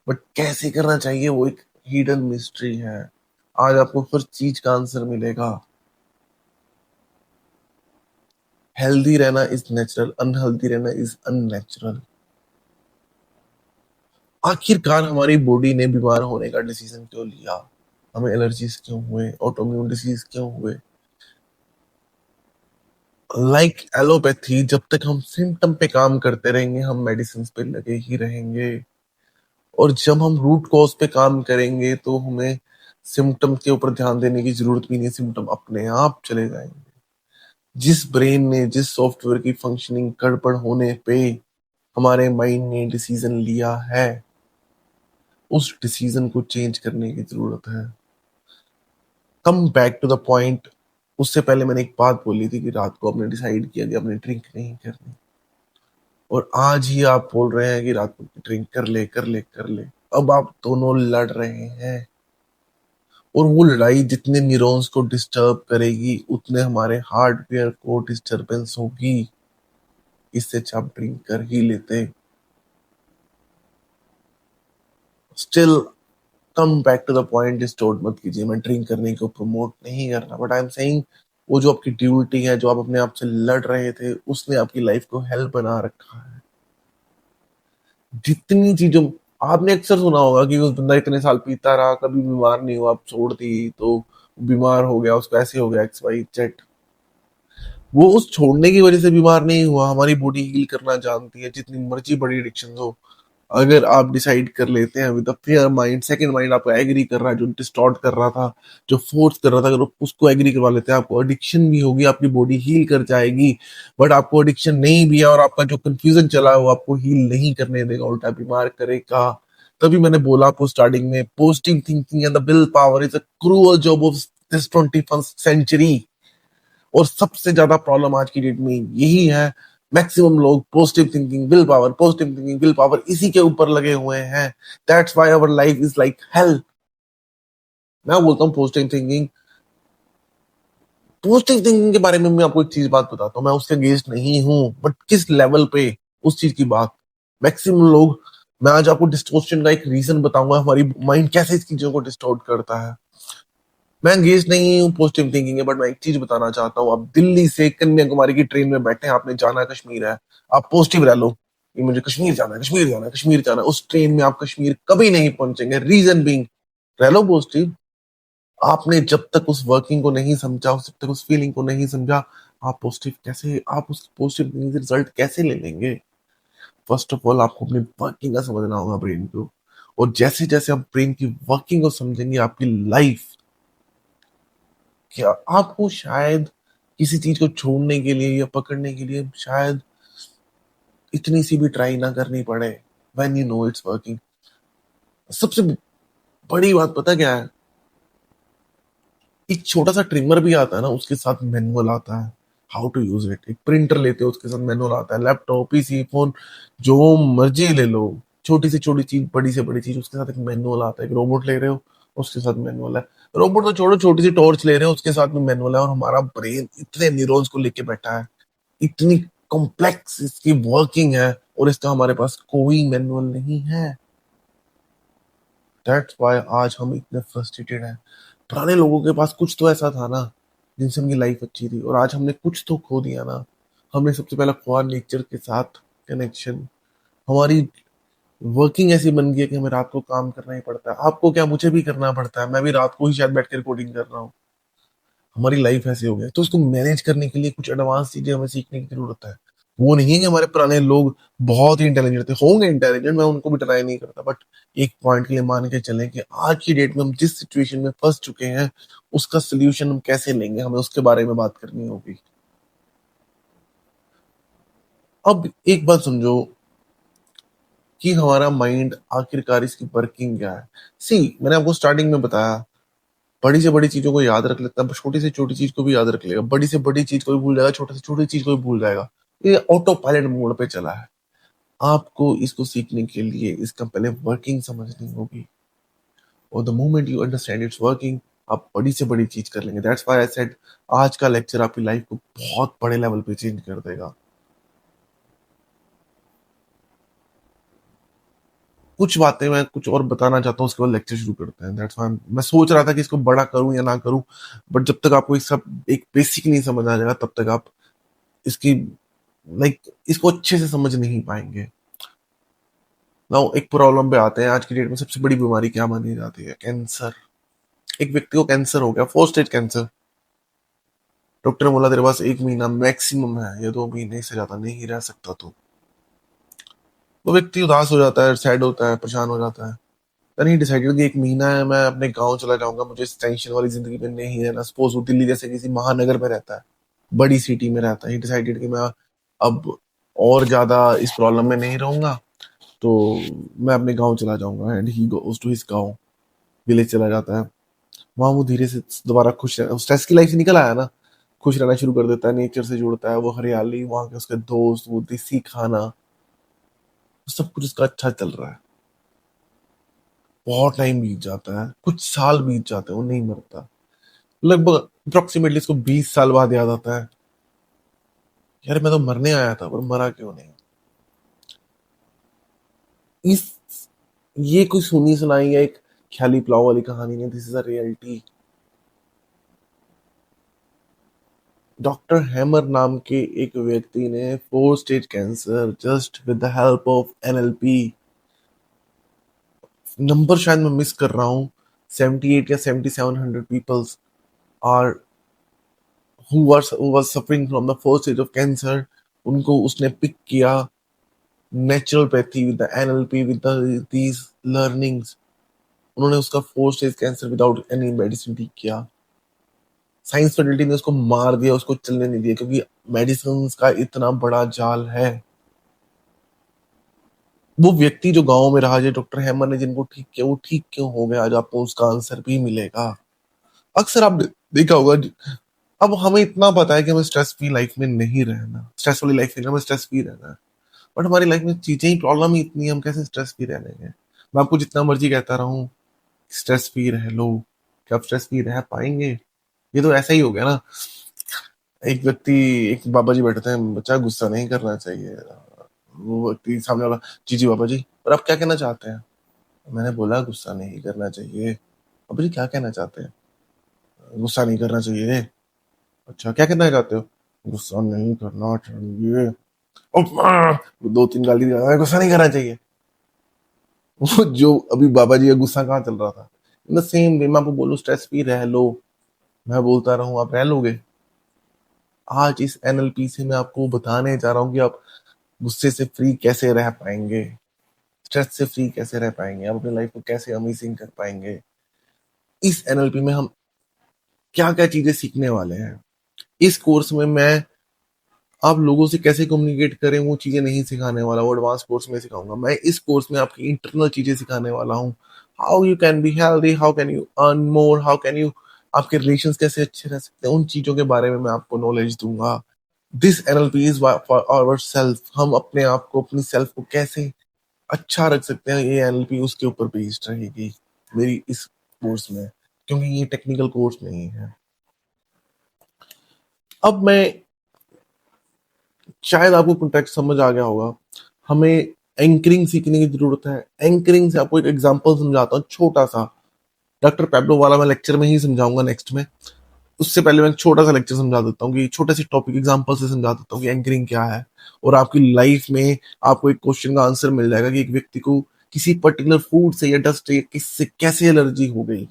बट कैसे करना चाहिए वो एक हिडन मिस्ट्री है। आज आपको हर चीज का आंसर मिलेगा। हेल्दी रहना इज नेचुरल, अनहेल्दी रहना इज अननेचुरल। आखिरकार हमारी बॉडी ने बीमार होने का डिसीजन क्यों लिया? हमें एलर्जीज क्यों हुए, ऑटोइम्यून डिसीज क्यों हुए? लाइक एलोपैथी, जब तक हम सिम्टम पे काम करते रहेंगे हम मेडिसिन पे लगे ही रहेंगे। और जब हम रूट कॉज पे काम करेंगे तो हमें सिम्टम के ऊपर ध्यान देने की जरूरत भी नहीं, सिम्टम अपने आप चले जाएंगे। जिस ब्रेन ने, जिस सॉफ्टवेयर की फंक्शनिंग गड़बड़ होने पे हमारे माइंड ने डिसीजन लिया है, उस डिसीजन को चेंज करने की जरूरत है। Come back to the point. उससे पहले मैंने एक बात बोली थी कि रात को आपने डिसाइड किया कि आपने ड्रिंक नहीं करनी, और आज ही आप बोल रहे हैं कि रात को ड्रिंक कर ले कर ले कर ले। अब आप दोनों लड़ रहे हैं, और वो लड़ाई जितने न्यूरॉन्स को डिस्टर्ब करेगी उतने हमारे हार्डवेयर को डिस्टरबेंस होगी। इससे अच्छा आप ड्रिंक कर ही लेते। Still come back to the point, distort मत कीजिए। मैं ड्रिंक करने को प्रमोट नहीं कर रहा, बट आई एम सेइंग वो जो आपकी ड्यूटी है, जो आप अपने आप से लड़ रहे थे, उसने आपकी लाइफ को हेल्प बना रखा है। जितनी चीजों आपने अक्सर सुना होगा कि उस बंदा इतने साल पीता रहा, कभी बीमार नहीं हुआ, अब छोड़ दी तो बीमार हो गया, उसको ऐसे हो गया, एक्स वाई जेड। वो उस छोड़ने की वजह से बीमार नहीं हुआ। हमारी बॉडी हील करना जानती है, जितनी मर्जी बड़ी एडिक्शन हो। अगर आप डिसाइड कर लेते हैं with a fair mind, second mind आपको एग्री कर रहा है, जो डिस्टॉर्ट कर रहा था, जो फोर्स कर रहा था, अगर आप उसको एग्री करवा लेते हैं, आपको एडिक्शन भी होगी, आपकी बॉडी हील कर जाएगी। बट आपको एडिक्शन नहीं भी है और आपका जो कंफ्यूजन चला है वो आपको हील नहीं करने देगा, उल्टा बीमार करेगा। तभी मैंने बोला आपको स्टार्टिंग में, positive thinking and the will power is a cruel job of this 21st century. और सबसे ज्यादा प्रॉब्लम आज की डेट में यही है मैक्सिमम लोग पॉजिटिव थिंकिंग विल पावर इसी के ऊपर लगे हुए हैं। That's why our life is like hell. मैं बोलता हूँ पॉजिटिव थिंकिंग के बारे में मैं आपको एक चीज बात बताता हूँ, मैं उसके अगेंस्ट नहीं हूँ, बट किस लेवल पे उस चीज की बात। मैक्सिमम लोग, मैं आज आपको डिस्टोर्शन का एक रीजन बताऊंगा, हमारी माइंड कैसे इस चीजों को डिस्टोर्ट करता है। मैं अंगेज नहीं हूँ पॉजिटिव थिंकिंग है, बट मैं एक चीज बताना चाहता हूँ। आप दिल्ली से कन्याकुमारी की ट्रेन में बैठे हैं, आपने जाना है कश्मीर है, आप पॉजिटिव रह लो कि मुझे कश्मीर जाना है, कश्मीर जाना है, कश्मीर जाना है। उस ट्रेन में आप कश्मीर कभी नहीं पहुंचेंगे। रीजन बीइंग, रह लो पॉजिटिव। आपने जब तक उस वर्किंग को नहीं समझा, जब तक उस फीलिंग को नहीं समझा, आप उस पॉजिटिव थिंकिंग से रिजल्ट कैसे ले लेंगे। फर्स्ट ऑफ ऑल आपको अपनी वर्किंग का समझना होगा, ब्रेन को। और जैसे जैसे आप ब्रेन की वर्किंग को समझेंगे, आपकी लाइफ, क्या आपको शायद किसी चीज को छोड़ने के लिए या पकड़ने के लिए शायद इतनी सी भी ट्राई ना करनी पड़े। When you know it's working. सबसे बड़ी बात पता क्या है, एक छोटा सा ट्रिमर भी आता है ना, उसके साथ मैनुअल आता है हाउ टू यूज इट। एक प्रिंटर लेते हो, उसके साथ मैनुअल आता है। लैपटॉप, पीसी, फोन, जो मर्जी ले लो, छोटी से छोटी चीज, बड़ी से बड़ी चीज, उसके साथ एक मैनुअल आता है। एक रोबोट ले रहे हो, उसके साथ मैनुअल है। रोबोट तो छोड़ो, छोटी सी टॉर्च ले रहे हो, उसके साथ में मैनुअल है। और हमारा ब्रेन इतने न्यूरॉन्स को लेके बैठा है, इतनी कॉम्प्लेक्स इसकी वर्किंग है, और इसका हमारे पास कोई मैनुअल नहीं है। दैट्स व्हाई आज हम इतने फ्रस्ट्रेटेड हैं। पुराने लोगों के पास कुछ तो ऐसा था ना, जिनसे उनकी लाइफ अच्छी थी, और आज हमने कुछ तो खो दिया ना। हमने सबसे पहला खोआ नेचर के साथ कनेक्शन। हमारी वर्किंग ऐसी बन गई है कि हमें रात को काम करना ही पड़ता है। आपको क्या, मुझे भी करना पड़ता है। मैं भी रात को ही शायद बैठ के रिकॉर्डिंग कर रहा हूँ। हमारी लाइफ ऐसी हो गई है, तो उसको मैनेज करने के लिए कुछ एडवांस चीजें हमें सीखने की जरूरत है। वो नहीं है कि हमारे पुराने लोग बहुत ही इंटेलिजेंट थे, होंगे इंटेलिजेंट, मैं उनको भी ट्राई नहीं करता, बट एक पॉइंट के लिए मान के चलें कि आज की डेट में हम जिस सिचुएशन में फंस चुके हैं, उसका सोल्यूशन हम कैसे लेंगे, हमें उसके बारे में बात करनी होगी। अब एक बात समझो कि हमारा माइंड आखिरकार इसकी वर्किंग क्या है। सी, मैंने आपको स्टार्टिंग में बताया, बड़ी से बड़ी चीजों को याद रख लेता है, छोटी से छोटी चीज को भी याद रख लेगा। बड़ी से बड़ी चीज को भी भूल जाएगा, छोटी से छोटी चीज को भी भूल जाएगा। ये ऑटो पायलट मोड पे चला है। आपको इसको सीखने के लिए इसका पहले वर्किंग समझनी होगी, और the moment you understand it's working, आप बड़ी से बड़ी चीज कर लेंगे। दैट्स व्हाई आई सेड, आज का लेक्चर आपकी लाइफ को बहुत बड़े लेवल पे चेंज कर देगा। कुछ बातें मैं कुछ और बताना चाहता हूँ, उसके बाद लेक्चर शुरू करते हैं। दैट्स व्हाई मैं सोच रहा था कि इसको बड़ा करूं या ना करूं, बट जब तक आपको इस सब एक बेसिक नहीं समझ आ जाएगा, तब तक आप इसकी इसको अच्छे से समझ नहीं पाएंगे। नाउ एक प्रॉब्लम पे आते हैं। आज की डेट में सबसे बड़ी बीमारी क्या मानी जाती है? कैंसर। एक व्यक्ति को कैंसर हो गया, 4 स्टेज कैंसर। डॉक्टर ने बोला तेरे पास 1 महीना मैक्सिमम है, या 2 महीने से ज्यादा नहीं रह सकता। तो वो व्यक्ति उदास हो जाता है, सैड होता है, परेशान हो जाता है। मैंने ही डिसाइडेड कि 1 महीना है, मैं अपने गांव चला जाऊंगा, मुझे इस टेंशन वाली जिंदगी में नहीं रहना। सपोज वो दिल्ली जैसे किसी महानगर में रहता है, बड़ी सिटी में रहता है, ही डिसाइडेड कि मैं अब और ज्यादा इस प्रॉब्लम में नहीं रहूंगा, तो मैं अपने गांव चला जाऊंगा। And he goes to his गांव, विलेज चला जाता है। वहां वो धीरे से दोबारा खुश रह, स्ट्रेस की लाइफ से निकल आया ना, खुश रहना शुरू कर देता है, नेचर से जुड़ता है, वो हरियाली, वहां के उसके दोस्त, वो देसी खाना, सब कुछ उसका अच्छा चल रहा है। बहुत टाइम बीत जाता है, कुछ साल बीत जाते हैं, वो नहीं मरता। लगभग अप्रोक्सीमेटली इसको 20 साल बाद याद आता है, यार मैं तो मरने आया था, पर मरा क्यों नहीं। इस ये कोई सुनी सुनाई या एक ख्याली प्लाव वाली कहानी नहीं, this is a reality. Doctor Hamer नाम के एक व्यक्ति ने 4 stage cancer, just with the help of NLP, number शायद मैं मिस कर रहा हूँ, 78 या 7700 peoples are who was suffering from the 4 stage of cancer, उनको उसने पिक किया। Naturopathy with the NLP with these learnings, उन्होंने उसका 4 stage cancer without any medicine ठीक किया। साइंस फैकल्टी ने उसको मार दिया, उसको चलने नहीं दिया, क्योंकि मेडिसिन का इतना बड़ा जाल है। वो व्यक्ति जो गांव में रहा, जो डॉक्टर हैमर ने जिनको ठीक किया, वो ठीक क्यों हो गया, आज आपको उसका आंसर भी मिलेगा। अक्सर आप देखा होगा, अब हमें इतना पता है कि हमें स्ट्रेस फ्री लाइफ में नहीं रहना, स्ट्रेस वाली लाइफ नहीं, हमें स्ट्रेस फ्री रहना है। बट हमारी लाइफ में चीजें ही, प्रॉब्लम ही इतनी है, हम कैसे स्ट्रेस फ्री रह लेंगे? मैं आपको जितना मर्जी कहता रहूं स्ट्रेस फ्री रह लो, क्या आप स्ट्रेस फ्री रह पाएंगे? ये तो ऐसा ही हो गया ना, एक व्यक्ति, एक बाबा जी बैठे थे, बच्चा गुस्सा नहीं करना चाहिए। वो व्यक्ति सामने वाला, जी जी बाबा जी, और आप क्या कहना चाहते हैं? मैंने बोला गुस्सा नहीं करना चाहिए। बाबा जी क्या कहना चाहते हैं? गुस्सा नहीं करना चाहिए। अच्छा क्या कहना चाहते हो? गुस्सा नहीं करना चाहिए। दो तीन गाली दिया, गुस्सा नहीं करना चाहिए। वो जो अभी बाबा जी का गुस्सा कहाँ चल रहा था, इन द सेम वे मैं आपको बोलूं स्ट्रेस फ्री रह लो, मैं बोलता रहूं आप रह लोगे? आज इस एनएलपी से मैं आपको बताने जा रहा हूँ कि आप गुस्से से फ्री कैसे रह पाएंगे, स्ट्रेस से फ्री कैसे रह पाएंगे, आप अपनी लाइफ को कैसे अमेजिंग कर पाएंगे। इस एनएलपी में हम क्या क्या चीजें सीखने वाले हैं। इस कोर्स में मैं आप लोगों से कैसे कम्युनिकेट करें वो चीजें नहीं सिखाने वाला, वो एडवांस कोर्स में सिखाऊंगा। मैं इस कोर्स में आपकी इंटरनल चीजें सिखाने वाला हूँ। How you can be healthy, how can you earn more, how can you, आपके रिलेशन कैसे अच्छे रह सकते हैं, उन चीजों के बारे में मैं आपको नॉलेज दूंगा। This NLP is for our self, हम अपने आप को, अपनी सेल्फ को कैसे अच्छा रख सकते हैं, ये एनएलपी उसके ऊपर बेस्ड रहेगी मेरी इस कोर्स में, क्योंकि ये टेक्निकल कोर्स नहीं है। अब मैं, शायद आपको कॉन्टेक्स्ट समझ आ गया होगा, हमें एंकरिंग सीखने की जरूरत है। एंकरिंग से आपको एक एग्जांपल समझाता हूँ छोटा सा, डॉक्टर पैब्लो वाला मैं लेक्चर में ही समझाऊंगा नेक्स्ट में। उससे पहले मैं एक छोटा सा लेक्चर समझा देता हूँ कि छोटे से टॉपिक एग्जांपल से समझा देता हूँ कि एंकरिंग क्या है। और आपकी लाइफ में आपको एक क्वेश्चन का आंसर मिल जाएगा कि एक व्यक्ति को किसी पर्टिकुलर फूड से या डस्ट या किससे कैसे एलर्जी हो गई।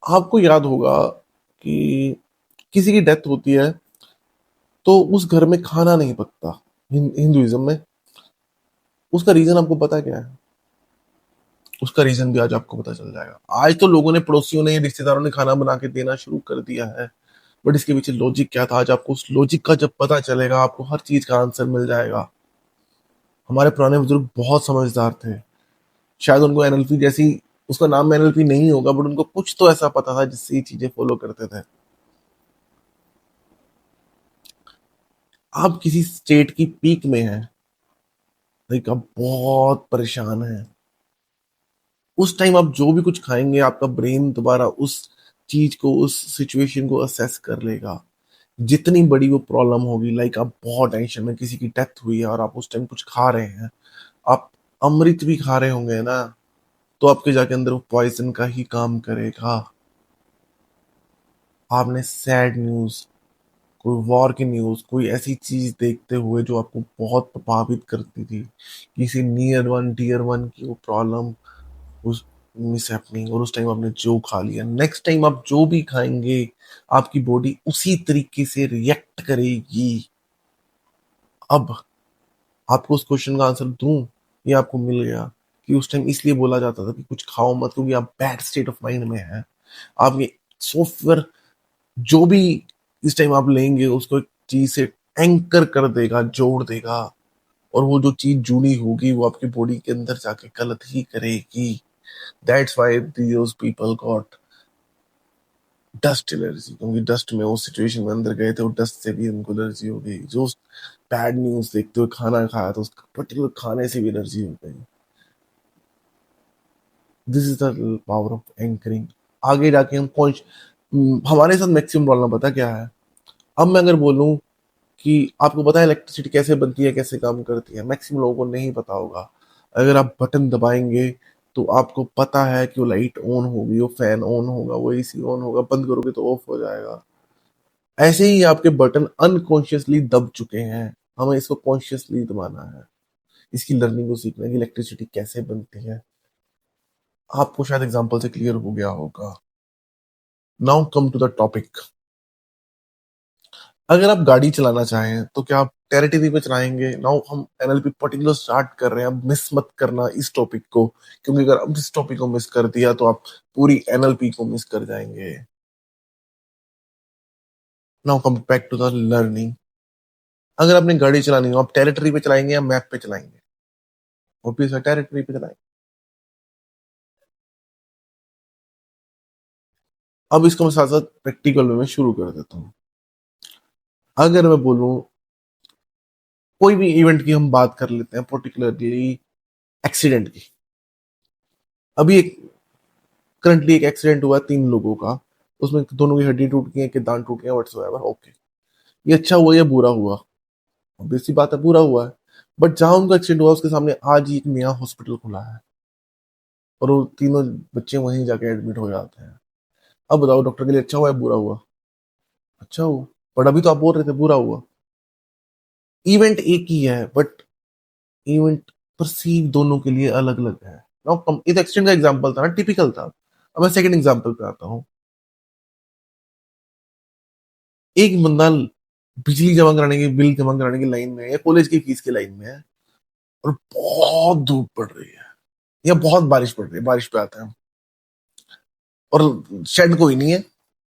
आपको याद होगा कि किसी की डेथ होती है तो उस घर में खाना नहीं पकता, हिंदुइज्म में। उसका रीजन आपको पता है क्या है? उसका रीजन भी आज आपको पता चल जाएगा। आज तो लोगों ने, पड़ोसियों ने, रिश्तेदारों ने खाना बना के देना शुरू कर दिया है, बट इसके पीछे लॉजिक क्या था आज आपको उस लॉजिक का जब पता चलेगा, आपको हर चीज का आंसर मिल जाएगा। हमारे पुराने बुजुर्ग बहुत समझदार थे, शायद उनको एनएलपी जैसी, उसका नाम एनएलपी नहीं होगा बट उनको कुछ तो ऐसा पता था जिससे ये चीजें फॉलो करते थे। आप किसी स्टेट की पीक में हैं, लाइक आप बहुत परेशान हैं, उस टाइम आप जो भी कुछ खाएंगे आपका ब्रेन दोबारा उस चीज को, उस सिचुएशन को असेस कर लेगा। जितनी बड़ी वो प्रॉब्लम होगी, लाइक आप बहुत टेंशन में, किसी की डेथ हुई है और आप उस टाइम कुछ खा रहे हैं, आप अमृत भी खा रहे होंगे ना, तो आपके जाके अंदर वो पॉइजन का ही काम करेगा। आपने सैड न्यूज, कोई वॉर की न्यूज, कोई ऐसी चीज देखते हुए जो आपको बहुत प्रभावित करती थी, किसी नियर वन डियर वन की वो प्रॉब्लम, उस मिस हैपनिंग, और उस टाइम आपने जो खा लिया, नेक्स्ट टाइम आप जो भी खाएंगे आपकी बॉडी उसी तरीके से रिएक्ट करेगी। अब आपको उस क्वेश्चन का आंसर दूं, ये आपको मिल गया कि उस टाइम इसलिए बोला जाता था कि कुछ खाओ मत क्योंकि आप बैड स्टेट ऑफ माइंड में है। आप ये सॉफ्टवेयर जो भी इस टाइम आप लेंगे उसको एक चीज से एंकर कर देगा, जोड़ देगा, और वो जो चीज जुड़ी होगी वो आपकी बॉडी के अंदर जाके गलत ही करेगी। That's why those people got dust allergy, क्योंकि डस्ट में, उस सिचुएशन में अंदर गए थे, वो डस्ट से भी उनको एलर्जी हो गई। जो बैड न्यूज देखते हुए खाना खाया तो उस पर्टिकुलर खाने से भी एलर्जी हो गई। This is the power of anchoring. आगे जाके हम कौन, हमारे साथ मैक्सिमम प्रॉब्लम पता क्या है? अब मैं अगर बोलूं कि आपको पता है इलेक्ट्रिसिटी कैसे बनती है, कैसे काम करती है, मैक्सिमम लोगों को नहीं पता होगा। अगर आप बटन दबाएंगे तो आपको पता है कि वो लाइट ऑन होगी, वो फैन ऑन होगा, वो एसी ऑन होगा, बंद करोगे तो ऑफ हो जाएगा। ऐसे ही आपके बटन अनकॉन्शियसली दब चुके हैं, हमें इसको कॉन्शियसली दबाना है। इसकी लर्निंग को सीखना है कि इलेक्ट्रिसिटी कैसे बनती है। आपको शायद एग्जांपल से क्लियर हो गया होगा। Now come to the topic. अगर आप गाड़ी चलाना चाहें तो क्या आप टेरिटरी पे चलाएंगे? नाउ हम एनएलपी पर्टिकुलर स्टार्ट कर रहे हैं, अब मिस मत करना इस टॉपिक को, क्योंकि अगर अब इस टॉपिक को मिस कर दिया तो आप पूरी एनएलपी को मिस कर जाएंगे। Now come back to the learning. अगर आपने गाड़ी चलानी हो, आप टेरिटरी पे चलाएंगे या मैप पे चलाएंगे? ऑब्वियस है टेरिटरी पे चलाएंगे। अब इसको मैं साथ साथ प्रैक्टिकल वे में शुरू कर देता हूँ। अगर मैं बोलूँ कोई भी इवेंट की हम बात कर लेते हैं, पर्टिकुलरली एक्सीडेंट की। अभी एक करंटली एक एक्सीडेंट हुआ 3 लोगों का, उसमें दोनों की हड्डी टूट गई है, कि दांत टूट गया, व्हाट्सएवर, ओके। ये अच्छा हुआ या बुरा हुआ? ऑब्वियस सी बात है, बुरा हुआ है। बट जहां उनका एक्सीडेंट हुआ उसके सामने आज ही एक नया हॉस्पिटल खुला है, और वो तीनों बच्चे वहीं जाके एडमिट हो जाते हैं। अब बताओ, डॉक्टर के लिए अच्छा हुआ या बुरा हुआ? अच्छा हुआ। बट अभी तो आप बोल रहे थे बुरा हुआ। इवेंट एक ही है, बट इवेंट परसीव दोनों के लिए अलग अलग है। नाउ ये तो एक्सीडेंट का एग्जांपल था ना, टिपिकल था। अब मैं सेकंड एग्जांपल पे आता हूँ। एक बंदा बिजली जमा कराने की, बिल जमा कराने की लाइन में है, या कॉलेज की फीस की लाइन में है, और बहुत धूप पड़ रही है, या बहुत बारिश पड़ रही है, बारिश पे आता है, और शेड कोई नहीं है,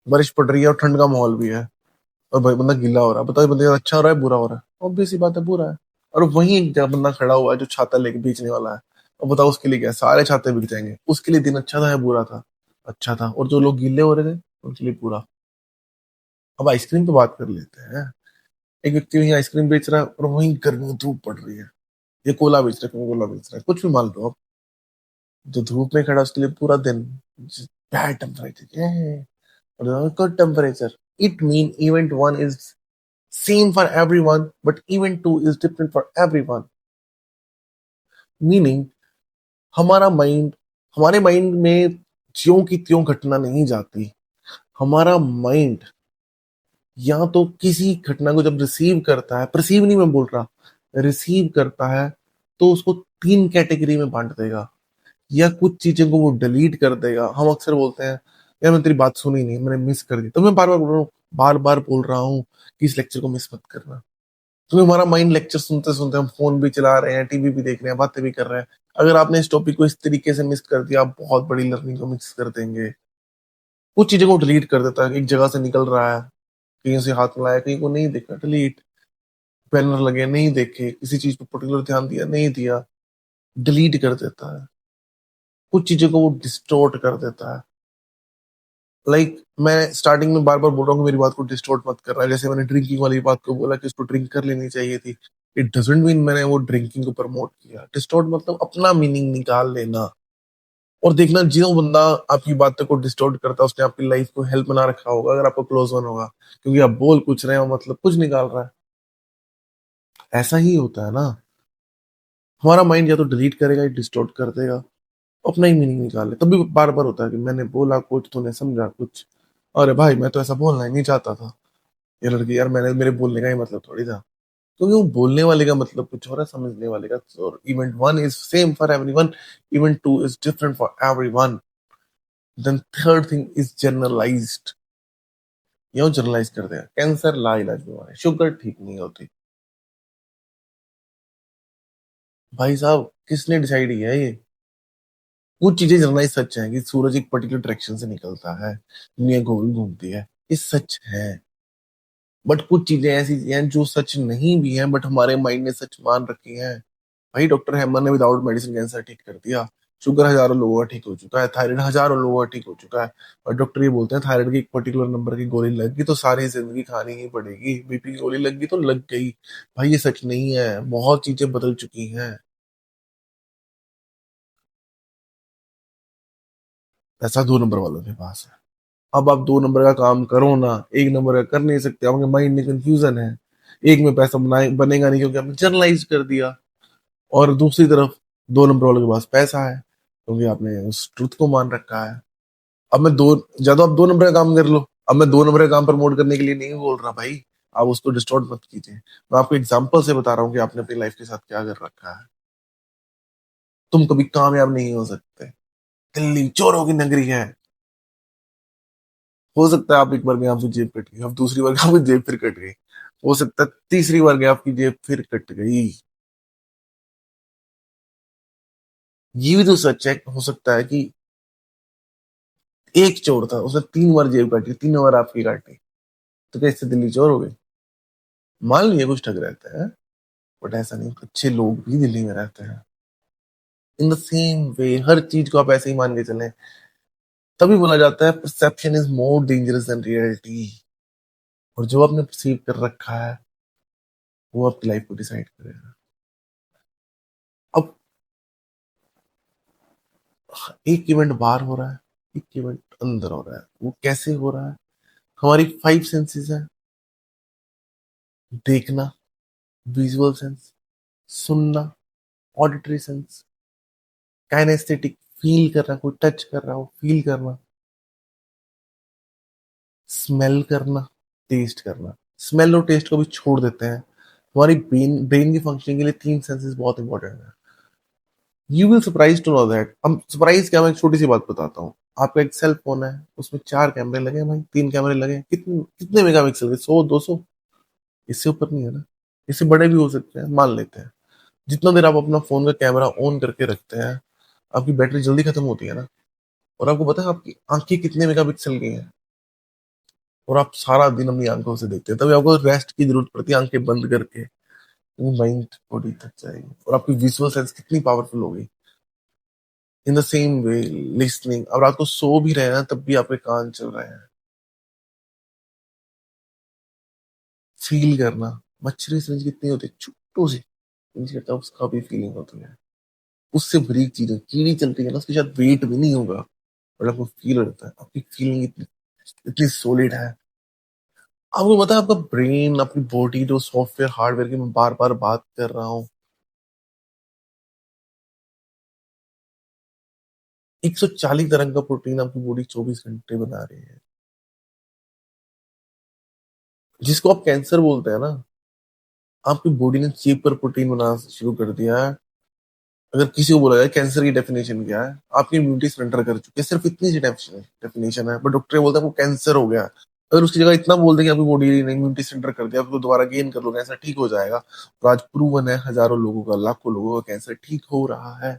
बारिश पड़ रही है और ठंड का माहौल भी है, और भाई बंदा गीला हो रहा है। बताओ बंदे का अच्छा हो रहा है बुरा हो रहा है? ऑब्वियस सी बात है, बुरा है। और वहीं एक जगह बंदा खड़ा हुआ है जो छाता लेके बेचने वाला है, और बताओ उसके लिए क्या है? सारे छाते बिक जाएंगे। उसके लिए दिन अच्छा था या बुरा था? अच्छा था। और जो लोग गीले हो रहे थे उनके लिए बुरा। अब आइसक्रीम पे बात कर लेते हैं। एक व्यक्ति वहीं आइसक्रीम बेच रहा है, और वहीं गर्मी में धूप पड़ रही है, ये कोला बेच रहा है, कोला बेच रहा है, कुछ भी मान लो आप। जो धूप में खड़ा है, उसके लिए पूरा दिन bad temperature, good temperature. It mean event one is same for everyone, but event two is different for everyone. Meaning हमारा माइंड, हमारे माइंड में ज्यों की त्यों घटना नहीं जाती। हमारा माइंड या तो किसी घटना को जब रिसीव करता है, परसीव नहीं मैं बोल रहा, रिसीव करता है, तो उसको 3 कैटेगरी में बांट देगा, या कुछ चीजें को वो डिलीट कर देगा। हम अक्सर बोलते हैं यार मैं तेरी बात सुनी नहीं, मैंने मिस कर दी। तो मैं बार बार बोल रहा हूँ, बार बार बोल रहा हूँ कि इस लेक्चर को मिस मत करना। तो हमारा माइंड लेक्चर सुनते सुनते, हम फोन भी चला रहे हैं, टीवी भी देख रहे हैं, बातें भी कर रहे हैं, अगर आपने इस टॉपिक को इस तरीके से मिस कर दिया, आप बहुत बड़ी लर्निंग को मिस कर देंगे। कुछ चीजों को डिलीट कर देता है, एक जगह से निकल रहा है, कहीं से हाथ मिलाया, कहीं को नहीं देखा, डिलीट। बैनर लगे नहीं देखे, किसी चीज पर पर्टिकुलर ध्यान दिया नहीं दिया, डिलीट कर देता है। कुछ चीजों को वो डिस्टोर्ट कर देता है। मैं स्टार्टिंग में बार बार बोल रहा हूँ कि मेरी बात को डिस्टोर्ट मत कर रहा है। जैसे मैंने ड्रिंकिंग वाली बात को बोला कि उसको ड्रिंक कर लेनी चाहिए थी, इट डजेंट मीन मैंने वो ड्रिंकिंग को प्रमोट किया। डिस्टोर्ट मतलब अपना मीनिंग निकाल लेना, और देखना जो बंदा आपकी बातों को डिस्टोर्ट करता है उसने आपकी लाइफ को हेल्प बना रखा होगा, अगर आपको क्लोज वन होगा, क्योंकि आप बोल कुछ रहे हो मतलब कुछ निकाल रहा है। ऐसा ही होता है ना, हमारा माइंड या तो डिलीट करेगा या डिस्टोर्ट कर देगा, अपना ही मीनिंग निकाले। तभी बार बार होता है कि मैंने बोला कुछ, तूने समझा कुछ। अरे भाई मैं तो ऐसा बोलना ही नहीं चाहता था। ये लड़की यार, मैंने मेरे बोलने का ही मतलब थोड़ी था। क्योंकि वो बोलने वाले का मतलब कुछ हो रहा है, समझने वाले का। और event one is same for everyone, event two is different for everyone. Then third thing is generalized. ये जनरलाइज कर दिया, कैंसर लाइलाज बीमारी, शुगर ठीक नहीं होती। भाई साहब किसने डिसाइड किया है ये? कुछ चीजें जनरलाइज सच है कि सूरज एक पर्टिकुलर डायरेक्शन से निकलता है, दुनिया गोल घूमती है, ये सच है। बट कुछ चीजें ऐसी हैं जो सच नहीं भी हैं, बट हमारे माइंड ने सच मान रखी हैं। भाई डॉक्टर हेमन ने विदाउट मेडिसिन कैंसर ठीक कर दिया। शुगर हजारों लोगों का ठीक हो चुका है, थायराइड हजारों लोगों का ठीक हो चुका है। और डॉक्टर ये बोलते हैं थायराइड की एक पर्टिकुलर नंबर की गोली लग गई तो सारी जिंदगी खानी ही पड़ेगी, बीपी की गोली लग गई तो लग गई। भाई ये सच नहीं है, बहुत चीजें बदल चुकी हैं। पैसा 2 नंबर वालों के पास है। अब आप 2 नंबर का काम करो ना, एक नंबर का कर नहीं सकते, आपके माइंड में कंफ्यूजन है। एक में पैसा बनाए बनेगा नहीं क्योंकि आपने जनरलाइज कर दिया, और दूसरी तरफ 2 नंबर वालों के पास पैसा है क्योंकि आपने उस ट्रुथ को मान रखा है। अब मैं दो, ज्यादा आप 2 नंबर का काम कर लो। अब मैं 2 नंबर का काम प्रमोट करने के लिए नहीं बोल रहा भाई, आप उसको डिस्टॉर्ट मत कीजिए। मैं आपको एग्जांपल से बता रहा हूँ कि आपने अपनी लाइफ के साथ क्या कर रखा है। तुम कभी कामयाब नहीं हो सकते। दिल्ली चोरों की नगरी है। हो सकता है आप एक बार गए आपकी जेब कट गई, अब दूसरी बार गए, आपकी जेब फिर कट गई, हो सकता है तीसरी बार गए आपकी जेब फिर कट गई। ये भी तो सच है, हो सकता है कि एक चोर था, उसने 3 बार जेब काटी, 3 बार आपकी काटी, तो क्या इससे दिल्ली चोर हो गई? मान लीजिए कुछ ठग रहते हैं, बट ऐसा नहीं, अच्छे लोग भी दिल्ली में रहते हैं। इन द सेम वे हर चीज को आप ऐसे ही मान के चलें। तभी बोला जाता है perception is more dangerous than reality. और जो आपने परसीव कर रखा है वो आपकी लाइफ को डिसाइड करेगा। अब एक इवेंट बाहर हो रहा है, एक इवेंट अंदर हो रहा है, वो कैसे हो रहा है? हमारी 5 सेंसेस है, देखना, विजुअल सेंस, सुनना, ऑडिटरी सेंस, काइनेस्थेटिक, फील करना, कोई टच कर रहा हो फील करना, स्मेल करना, टेस्ट करना। स्मेल और टेस्ट को भी छोड़ देते हैं, हमारी ब्रेन ब्रेन की फंक्शनिंग के लिए 3 सेंसेस बहुत इंपॉर्टेंट है। You will surprise to know that. हम सरप्राइज क्या, मैं एक छोटी सी बात बताता हूँ। आपका एक सेल फोन है, उसमें 4 कैमरे लगे हैं भाई, 3 कैमरे लगे हैं, कितने कितने मेगापिक्सल के? 100 200? इससे ऊपर नहीं है ना, इससे बड़े भी हो सकते हैं, मान लेते हैं। जितना देर आप अपना फोन का कैमरा ऑन करके रखते हैं, आपकी बैटरी जल्दी खत्म होती है ना। और आपको पता है आपकी आंखें कितने मेगापिक्सल की हैं? और आप सारा दिन अपनी आंखों से देखते हैं, तभी आपको रेस्ट की जरूरत पड़ती है आंखें बंद करके। माइंड बॉडी थक जाएगी। और आपकी विजुअल सेंस कितनी पावरफुल होगी। In the same way listening, अब रात को सो भी रहे हैं तब भी आपके कान चल रहे हैं। फील करना, मच्छरी रेंज कितनी होती है, छोटू सी रेंज करता है, उसका भी फीलिंग होती है। उससे बरीक चीजें, कीड़ी चल रही है ना, उसके साथ वेट भी नहीं होगा, बट आपको फील होता है, आपकी फीलिंग इतनी इतनी सॉलिड है। आपको पता है आपका ब्रेन, अपनी बॉडी, जो सॉफ्टवेयर हार्डवेयर की मैं बार बार बात कर रहा हूँ, 140 तरह का प्रोटीन आपकी बॉडी 24 घंटे बना रही है। जिसको आप कैंसर बोलते हैं ना, आपकी बॉडी ने चीपर प्रोटीन बनाना शुरू कर दिया है। अगर किसी को बोला जाए कैंसर की डेफिनेशन क्या है, आपकी इम्यूनिटी सरेंडर कर चुकी है, सिर्फ इतनी सी डेफिनेशन है, बट डॉक्टर बोलता है आपको कैंसर हो गया। अगर उसकी जगह इतना बोल दें कि आपकी बॉडी ने इम्यूनिटी सरेंडर कर दिया, आपको दोबारा गेन कर लो, कैंसर ठीक हो जाएगा। तो आज प्रूवन है, हजारों लोगों का, लाखों लोगों का कैंसर ठीक हो रहा है।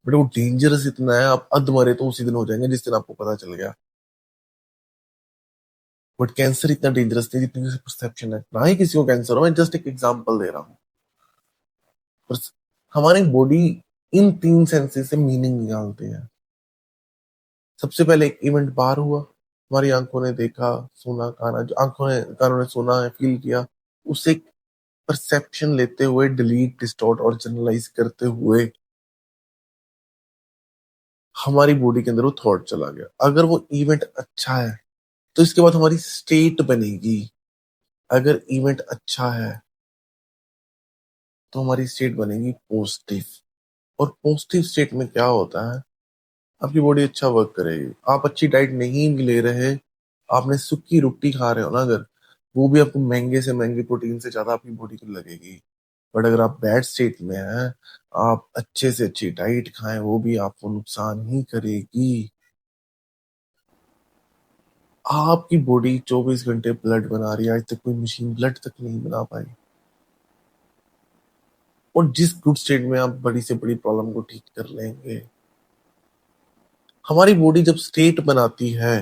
बट वो डेंजरस इतना है, आप अध मरे तो उसी दिन हो जाएंगे जिस दिन आपको पता चल गया। बट कैंसर इतना डेंजरस नहीं जितनी परसेप्शन है। ना ही किसी को कैंसर हो, मैं जस्ट एक एग्जांपल दे रहा हूँ। पर हमारी बॉडी इन 3 सेंसेस से मीनिंग निकालती है। सबसे पहले एक इवेंट बाहर हुआ, हमारी आंखों ने देखा, सुना, काना, जो आंखों ने कानों ने सुना है, फील किया, उसे परसेप्शन लेते हुए, डिलीट, डिस्टॉर्ट और जनरलाइज करते हुए हमारी बॉडी के अंदर वो थॉट चला गया। अगर वो इवेंट अच्छा है तो इसके बाद हमारी स्टेट बनेगी। अगर इवेंट अच्छा है तो हमारी स्टेट बनेगी पॉजिटिव। और पॉजिटिव स्टेट में क्या होता है, आपकी बॉडी अच्छा वर्क करेगी। आप अच्छी डाइट नहीं भी ले रहे, आपने सूखी रोटी खा रहे हो ना अगर, वो भी आपको महंगे से महंगे प्रोटीन से ज्यादा आपकी बॉडी को लगेगी। बट अगर आप बैड स्टेट में हैं, आप अच्छे से अच्छी डाइट खाएं, वो भी आपको नुकसान ही करेगी। आपकी बॉडी 24 घंटे ब्लड बना रही है, आज तक कोई मशीन ब्लड तक नहीं बना पाई। और जिस गुड स्टेट में आप बड़ी से बड़ी प्रॉब्लम को ठीक कर लेंगे। हमारी बॉडी जब स्टेट बनाती है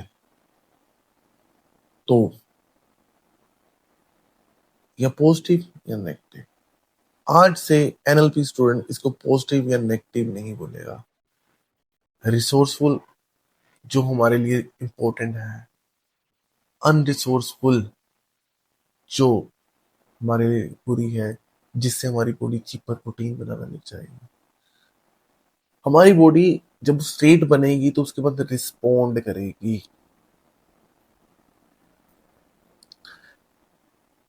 तो या पॉजिटिव या नेगेटिव। आज से एनएलपी स्टूडेंट इसको पॉजिटिव या नेगेटिव नहीं बोलेगा। रिसोर्सफुल, जो हमारे लिए इंपॉर्टेंट है। अनरिसोर्सफुल, जो हमारे लिए बुरी है, जिससे हमारी बॉडी चीपर प्रोटीन बनाना लग जाएगी। हमारी बॉडी जब स्टेट बनेगी तो उसके बाद रिस्पोंड करेगी।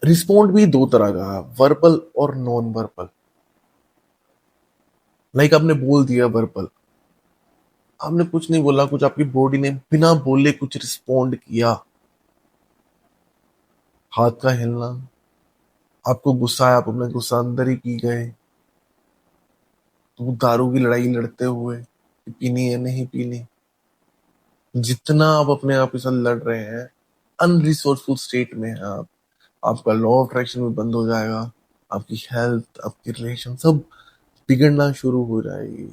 रिस्पोंड भी 2 तरह का है, वर्बल और नॉन वर्बल। लाइक आपने बोल दिया वर्बल, आपने कुछ नहीं बोला, कुछ आपकी बॉडी ने बिना बोले कुछ रिस्पोंड किया। हाथ का हिलना, आपको गुस्सा है, आप अपने गुस्सा अंदर ही की गए। तो दारू की लड़ाई लड़ते हुए कि पीनी है नहीं पीनी, जितना आप अपने आप के साथ लड़ रहे हैं, अनरिसोर्सफुल स्टेट में है आप। आपका लॉ ऑफ अट्रैक्शन भी बंद हो जाएगा, आपकी हेल्थ, आपकी रिलेशन सब बिगड़ना शुरू हो जाएगी।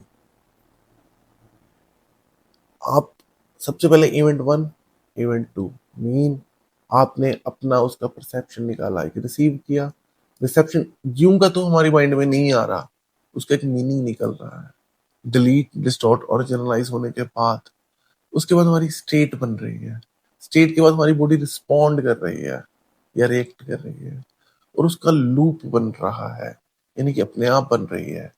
आप सबसे पहले इवेंट 1, इवेंट 2 मीन, आपने अपना उसका परसेप्शन निकाला, एक रिसीव किया। रिसेप्शन यूं का तो हमारी माइंड में नहीं आ रहा, उसका एक मीनिंग निकल रहा है। डिलीट, डिस्टॉर्ट और जनरलाइज होने के बाद उसके बाद हमारी स्टेट बन रही है, स्टेट के बाद हमारी बॉडी रिस्पॉन्ड कर रही है या रिएक्ट कर रही है, और उसका लूप बन रहा है, यानी कि अपने आप बन रही है।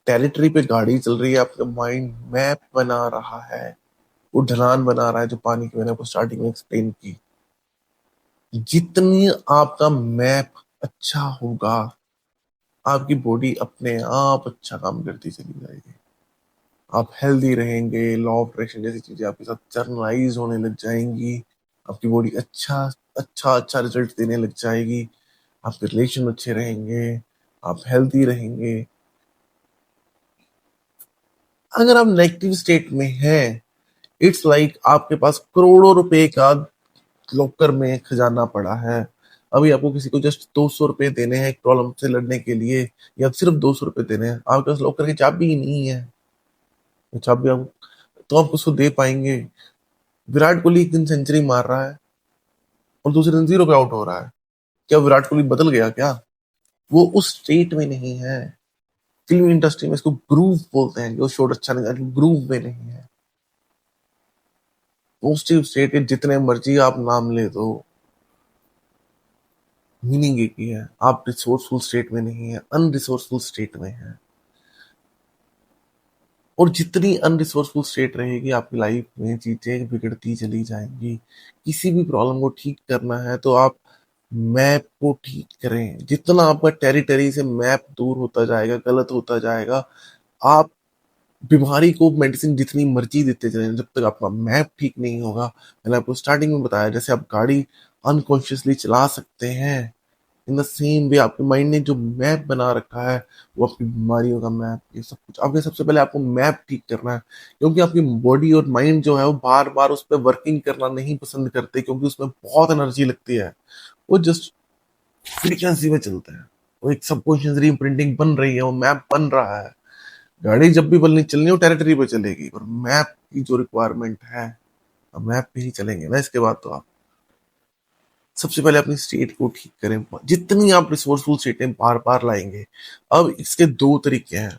टेरिटरी पे गाड़ी चल रही है, आपका माइंड मैप बना रहा है, वो ढलान बना रहा है, जो पानी की मैंने आपको स्टार्टिंग में एक्सप्लेन की। जितनी आपका मैप अच्छा होगा, आपकी बॉडी अपने आप अच्छा काम करती चली जाएगी। आप हेल्दी रहेंगे, लॉ ऑफ अट्रैक्शन जैसी चीजें आपके साथ जर्नलाइज होने लग जाएंगी, आपकी बॉडी अच्छा अच्छा अच्छा रिजल्ट देने लग जाएगी, आपके रिलेशन अच्छे रहेंगे, आप हेल्दी रहेंगे। अगर आप नेगेटिव स्टेट में हैं, इट्स लाइक आपके पास करोड़ों रुपए का लॉकर में खजाना पड़ा है, अभी आपको किसी को जस्ट 200 रुपए देने हैं एक प्रॉब्लम से लड़ने के लिए, या सिर्फ 200 रुपए देने हैं, आपके पास लॉकर की चाबी ही नहीं है, तो चाबी आप तो आप उसको दे पाएंगे? विराट कोहली एक दिन सेंचुरी मार रहा है और दूसरे दिन 0 पे आउट हो रहा है, क्या विराट कोहली बदल गया क्या? वो उस स्टेट में नहीं है। फिल्म इंडस्ट्री में इसको ग्रूव बोलते हैं, जो शोट अच्छा नहीं है, ग्रूव में नहीं है। पॉजिटिव स्टेट के जितने मर्जी आप नाम ले दो, मीनिंग एक ही है, आप रिसोर्सफुल स्टेट में नहीं है, अनरिसोर्सफुल स्टेट में है। और जितनी अनरिसोर्सफुल स्टेट रहेगी, आपकी लाइफ में चीजें बिगड़ती चली जाएंगी। किसी भी प्रॉब्लम को ठीक करना है तो आप मैप को ठीक करें। जितना आपका टेरिटरी से मैप दूर होता जाएगा, गलत होता जाएगा, आप बीमारी को मेडिसिन जितनी मर्जी देते चले, जब तक आपका मैप ठीक नहीं होगा। मैंने आपको स्टार्टिंग में बताया, जैसे आप गाड़ी अनकॉन्शियसली चला सकते हैं, इन द सेम वे आपके माइंड ने जो मैप बना रखा है, वो आपकी बीमारियों का मैप, ये सब कुछ आपके, सबसे पहले आपको मैप ठीक करना है। क्योंकि आपकी बॉडी और माइंड जो है, वो बार बार उस पर वर्किंग करना नहीं पसंद करते, क्योंकि उसमें बहुत एनर्जी लगती है। वो जस्ट फ्रीक्वेंसी में चलता है, वो एक सबकॉन्शियस प्रिंटिंग बन रही है, वो मैप बन रहा है। गाड़ी जब भी बदलनी चलनी हो, टेरिटरी पे चलेगी, और मैप की जो रिक्वायरमेंट है, अब मैप पे ही चलेंगे ना। इसके बाद तो आप सबसे पहले अपनी स्टेट को ठीक करें। जितनी आप रिसोर्सफुल स्टेटें बार बार लाएंगे, अब इसके दो तरीके हैं।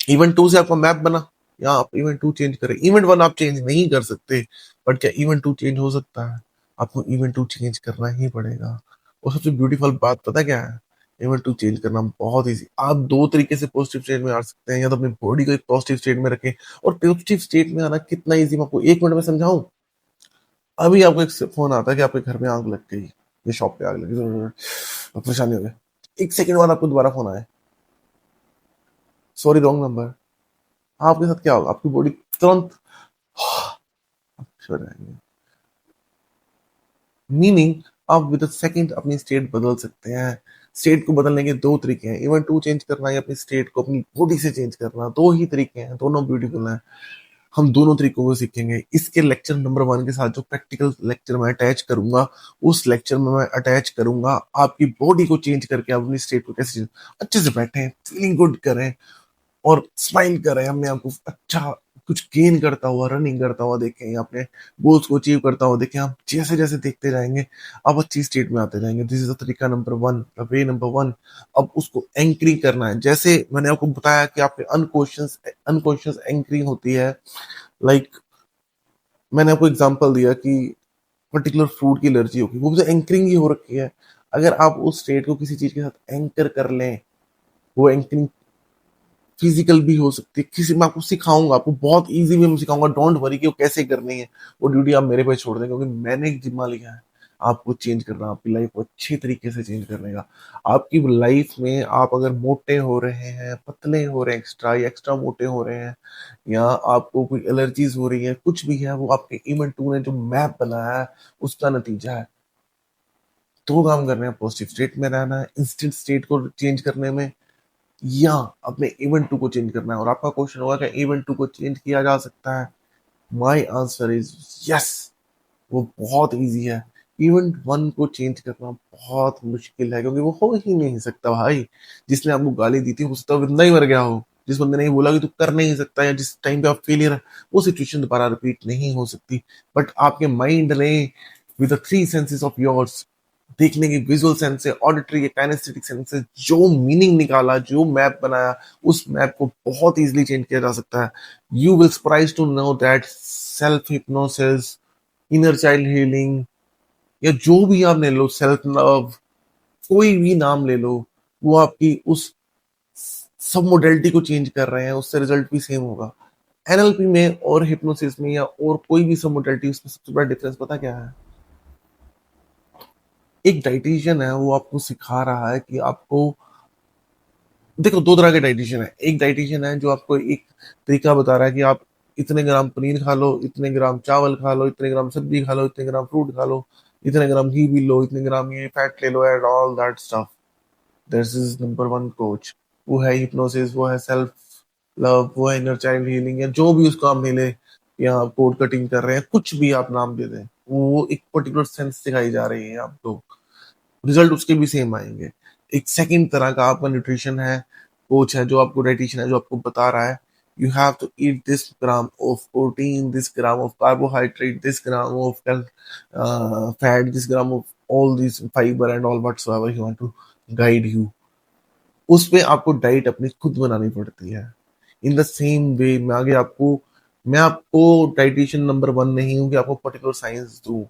इवेंट टू से आपका मैप बना, या आप इवेंट टू चेंज करें। इवेंट वन आप चेंज नहीं कर सकते, बट क्या इवेंट टू चेंज हो सकता है? आपको इवेंट टू चेंज करना ही पड़ेगा। और सबसे ब्यूटीफुल बात पता क्या है? इवेंट टू चेंज करना बहुत इजी। आप दो तरीके से पॉजिटिव स्टेट में आ सकते हैं, या तो अपनी बॉडी को एक पॉजिटिव स्टेट में रखें। और पॉजिटिव स्टेट में आना कितना इजी, मैं आपको 1 मिनट में समझाऊं। अभी आपको एक फोन आता है कि आपके घर में आग लग गई, ये शॉप पे आग लगी, परेशानी हो गई। 1 सेकंड बाद आपको दोबारा फोन आए, सॉरी रॉन्ग नंबर। आपके साथ क्या होगा? आपकी बॉडी तुरंत सो जाएगी। मीनिंग आप विद अ सेकंड अपनी स्टेट बदल सकते हैं। स्टेट को बदलने के दो तरीके हैं, इवेंट टू चेंज करना या अपनी स्टेट को अपनी बॉडी से चेंज करना। दो ही तरीके हैं, दोनों ब्यूटीफुल हैं। हम दोनों तरीकों को सीखेंगे। इसके लेक्चर नंबर 1 के साथ जो प्रैक्टिकल लेक्चर मैं अटैच करूंगा, उस लेक्चर में मैं अटैच करूंगा आपकी बॉडी को चेंज करके आप अपनी स्टेट को कैसे अच्छे से बैठे, फीलिंग गुड करें और स्माइल करें, हमने आपको अच्छा कुछ गेन करता हुआ, रनिंग करता हुआ देखें, अपने गोल्स को अचीव करता हुआ देखें। आप जैसे जैसे देखते जाएंगे, आप अच्छी स्टेट में आते जाएंगे। दिस इज द तरीका नंबर 1, द वे नंबर 1। अब उसको एंकरिंग करना है। जैसे मैंने आपको बताया कि आपके अनकॉन्शियस अनकॉन्शियस एंकरिंग होती है। लाइक मैंने आपको एग्जांपल दिया कि पर्टिकुलर फूड की एलर्जी होगी, वो भी तो एंकरिंग ही हो रखी है। अगर आप उस स्टेट को किसी चीज के साथ एंकर कर लें, वो एंकरिंग फिजिकल भी हो सकती है। किसी मैं आपको सिखाऊंगा, आपको बहुत इजी वे में सिखाऊंगा, डोंट वरी कि वो कैसे करनी है। वो ड्यूटी आप मेरे पे छोड़ दें, क्योंकि मैंने एक जिम्मा लिया है आपको चेंज करना, आपकी लाइफ को अच्छी तरीके से चेंज करने का। आपकी लाइफ में आप अगर मोटे हो रहे हैं, पतले हो रहे हैं, एक्स्ट्रा या एक्स्ट्रा मोटे हो रहे हैं, या आपको कोई एलर्जीज हो रही है, कुछ भी है, वो आपके इवेंट टू ने जो मैप बनाया है उसका नतीजा है। दो काम करने हैं, पॉजिटिव स्टेट में रहना है इंस्टेंट स्टेट को चेंज करने में, या अपने इवेंट टू को चेंज करना है। और आपका क्वेश्चन होगा कि इवेंट टू को चेंज किया जा सकता है? My answer is yes. वो बहुत इजी है। इवेंट वन को चेंज करना बहुत मुश्किल है, क्योंकि वो हो ही नहीं सकता भाई। जिसने आपको गाली दी थी हो सकता है जिंदा ही मर गया हो। जिस बंदे ने बोला कि तू कर नहीं सकता, या जिस टाइम पे आप फेलियर है, वो सिचुएशन दोबारा रिपीट नहीं हो सकती। बट आपके माइंड ने with the three senses of yours देखने की विजुअल सेंस से, ऑडिटरी के काइनेस्थेटिक सेंस से जो मीनिंग निकाला, जो मैप बनाया, उस मैप को बहुत इजीली चेंज किया जा सकता है। You will surprise to know that self hypnosis, inner child healing, या जो भी आप ले लो, सेल्फ लव, कोई भी नाम ले लो, वो आपकी उस सब मोडेलिटी को चेंज कर रहे हैं, उससे रिजल्ट भी सेम होगा। एनएलपी में और हिप्नोसिस में या और कोई भी सब मोडेलिटी, उसमें सबसे बड़ा डिफरेंस पता क्या है? एक डाइटिशियन है, वो आपको सिखा रहा है कि आपको, देखो दो तरह के डाइटिशियन है। एक डाइटिशियन है जो आपको एक तरीका बता रहा है कि आप इतने ग्राम पनीर खा लो, इतने ग्राम चावल खा लो, इतने ग्राम सब्जी खा लो, इतने ग्राम फ्रूट खा लो, इतने ग्राम घी भी लो, इतने ग्राम ये फैट ले लो, and all that stuff. This is number one coach. वो है हिप्नोसिस, वो है सेल्फ लव, वो है इनर चाइल्ड हीलिंग, या जो भी उसको आप मिले, या कोड कटिंग कर रहे हैं, कुछ भी आप नाम दे दें, वो एक पर्टिकुलर सेंस सिखाई जा रही है आपको, रिजल्ट उसके भी सेम आएंगे। एक सेकंड तरह का आपका न्यूट्रिशन है, कोच है, जो आपको डाइटिशियन है, जो आपको बता रहा है you have to eat this gram of protein, this gram of carbohydrate, this gram of fat, this gram of all this fiber and all whatsoever he want to guide you. उस पे आपको डाइट अपनी खुद बनानी पड़ती है। इन द सेम वे मैं आपको डाइटिशियन नंबर वन नहीं हूँ कि आपको पर्टिकुलर साइंस दूं।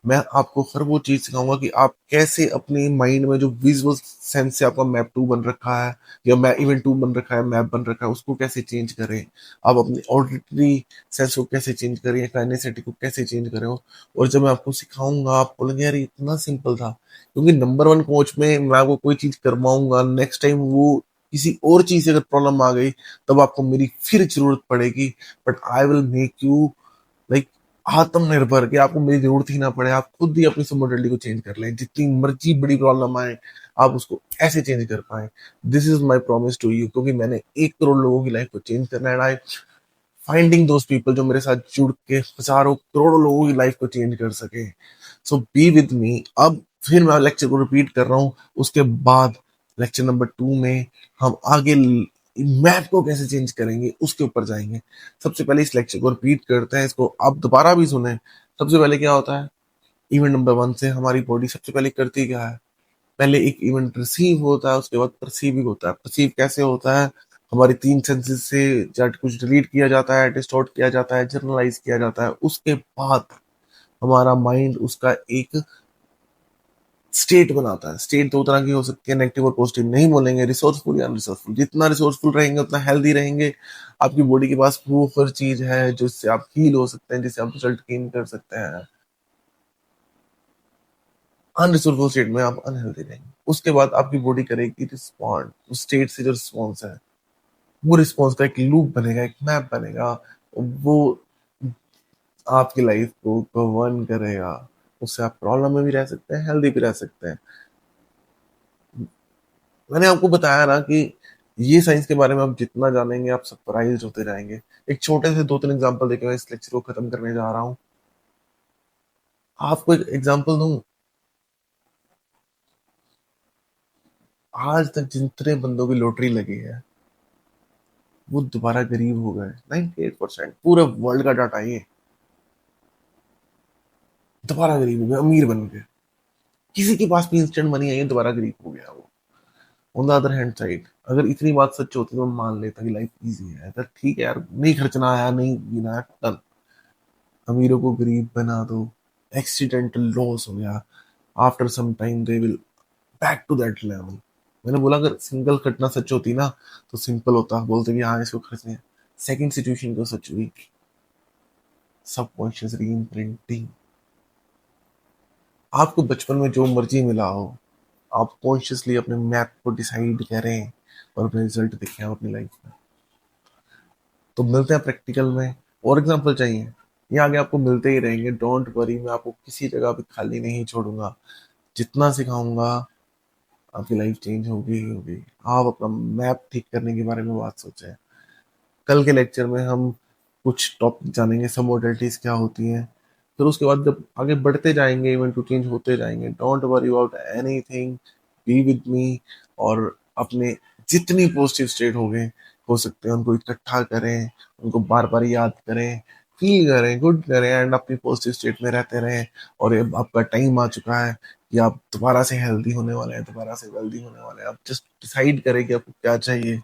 मैं आपको हर वो चीज सिखाऊंगा कि आप कैसे अपने माइंड में जो विजुअल सेंस से आपका मैप टू बन रखा है, या मैप इवन टू बन रखा है, मैप बन रखा है, उसको कैसे चेंज करें। आप अपनी ऑडिटरी सेंस को कैसे चेंज करें, काइनेस्थेटिक को कैसे चेंज करें। और जब मैं आपको सिखाऊंगा, आप बोलेंगे यार ये इतना सिंपल था। क्योंकि नंबर वन कोच में मैं आपको कोई चीज करवाऊंगा, नेक्स्ट टाइम वो किसी और चीज से अगर प्रॉब्लम आ गई, तब आपको मेरी फिर जरूरत पड़ेगी। But I will make you like आत्मनिर्भर, कि आपको मेरी जरूरत ही ना पड़े, आप खुद ही अपनी मोबिलिटी को चेंज कर लें, जितनी मर्जी बड़ी प्रॉब्लम आए आप उसको ऐसे चेंज कर पाए। This is my promise to you, क्योंकि मैंने 1 करोड़ लोगों की लाइफ को चेंज करना है। आई फाइंडिंग दोज पीपल जो मेरे साथ जुड़ के हजारों करोड़ों लोगों की लाइफ को चेंज कर सके। सो बी विद मी। अब फिर मैं लेक्चर को रिपीट कर रहा हूँ, उसके बाद लेक्चर नंबर 2 में हम आगे मैप को कैसे चेंज करेंगे उसके ऊपर जाएंगे। सबसे पहले इस लेक्चर को रिपीट करते हैं, इसको आप दोबारा भी सुने। सबसे पहले क्या होता है, इवेंट नंबर 1 से हमारी बॉडी सबसे पहले करती क्या है? पहले एक इवेंट रिसीव होता है, उसके बाद परसीविंग होता है। परसीव कैसे होता है? हमारी 3 सेंसेस से जब कुछ डिलीट किया जाता है, डिस्टॉर्ट किया जाता है, जर्नलाइज किया जाता है, उसके बाद हमारा माइंड उसका एक स्टेट बनाता है। स्टेट 2 तरह की हो सकती है, नेगेटिव और पॉजिटिव नहीं बोलेंगे, रिसोर्सफुल या अनरिसोर्सफुल। जितना रिसोर्सफुल रहेंगे उतना हेल्दी रहेंगे। आपकी बॉडी के पास वो हर चीज है जिससे आप हील हो सकते हैं, जिससे आप रिजल्ट गेन कर सकते हैं। अनरिसोर्सफुल स्टेट में आप अनहेल्दी रहेंगे। उसके बाद आपकी बॉडी करेगी रिस्पॉन्ड, उस स्टेट से जो रिस्पॉन्स है, वो रिस्पॉन्स का एक लूप बनेगा, एक मैप बनेगा। वो आपकी लाइफ को गवर्न करेगा। उससे आप प्रॉब्लम में भी रह सकते हैं, हेल्दी भी रह सकते हैं। मैंने आपको बताया ना कि ये साइंस के बारे में आप जितना जानेंगे, आप सरप्राइज होते जाएंगे। एक छोटे से 2-3 एग्जांपल देके मैं इस लेक्चर को खत्म करने जा रहा हूँ। आपको एक एग्जांपल दूं, आज तक जितने बंदों की लॉटरी लगी है, वो दोबारा गरीब हो गए। 98% पूरे वर्ल्ड का डाटा ये, दोबारा गरीब हो गए, अमीर बन गए। किसी के पास भी इंस्टेंट मनी आई है, दोबारा गरीब हो गया वो। On the other hand side, अगर इतनी बात सच होती तो मैं मान लेता कि लाइफ इजी है, तो ठीक है यार, नहीं खर्चना आया, नहीं जीना है, डन। अमीरों को गरीब बना दो, एक्सीडेंटल लॉस हो गया, after some time they will back to that level. मैंने बोला अगर सिंगल घटना सच होती ना, तो सिंपल होता, बोलते कि हाँ इसको खर्चने है। सेकंड सिचुएशन को सच हुई, सबकॉन्शियस री इम्प्रिंटिंग। आपको बचपन में जो मर्जी मिला हो, आप कॉन्शियसली अपने मैप को डिसाइड करें और अपने रिजल्ट देखें आप अपनी लाइफ में। तो मिलते हैं प्रैक्टिकल में। और एग्जांपल चाहिए, ये आगे आपको मिलते ही रहेंगे, डोंट वरी। मैं आपको किसी जगह भी खाली नहीं छोड़ूंगा। जितना सिखाऊंगा आपकी लाइफ चेंज होगी ही होगी। आप अपना मैप ठीक करने के बारे में बात सोचें। कल के लेक्चर में हम कुछ टॉपिक जानेंगे, सब मॉडलिटीज क्या होती हैं। फिर उसके बाद जब आगे बढ़ते जाएंगे, इवेंट टू चेंज होते जाएंगे। Don't worry about anything, be with me. और अपने जितनी पॉजिटिव स्टेट हो सकते हैं उनको इकट्ठा करें, उनको बार बार याद करें। फील करें, गुड करें एंड अपनी पॉजिटिव स्टेट में रहते रहें। और ये आपका टाइम आ चुका है कि आप दोबारा से हेल्दी होने वाले हैं, दोबारा से वेल्दी होने वाले हैं। आप जस्ट डिसाइड करें कि आपको क्या चाहिए।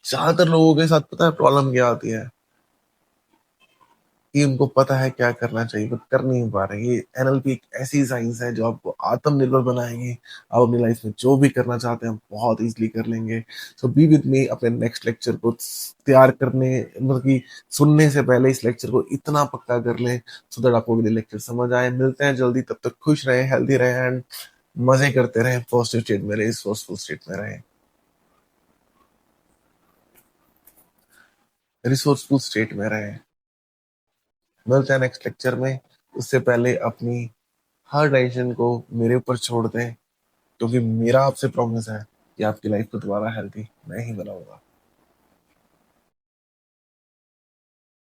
ज्यादातर लोगों के साथ पता है प्रॉब्लम क्या आती है, कि उनको पता है क्या करना चाहिए बट कर नहीं पा रहे। ये एनएलपी एक ऐसी साइंस है जो आपको आत्मनिर्भर बनाएगी। आप अपनी लाइफ में जो भी करना चाहते हैं बहुत इजीली कर लेंगे। सो बी विद मी अपने नेक्स्ट लेक्चर को तैयार करने, मतलब कि सुनने से पहले इस लेक्चर को इतना पक्का कर लें सो दैट आपको अगले लेक्चर समझ आए। मिलते हैं जल्दी, तब तक खुश रहें, हेल्दी रहें एंड मजे करते रहें, पॉजिटिव स्टेट में रहें, रिसोर्सफुल स्टेट में रहें, रिसोर्सफुल स्टेट में रहें। मिलते हैं नेक्स्ट लेक्चर में। उससे पहले अपनी हर टेंशन को मेरे ऊपर छोड़ दें, क्योंकि मेरा आपसे प्रॉमिस है कि आपकी लाइफ को दोबारा हेल्थी मैं ही बनाऊंगा।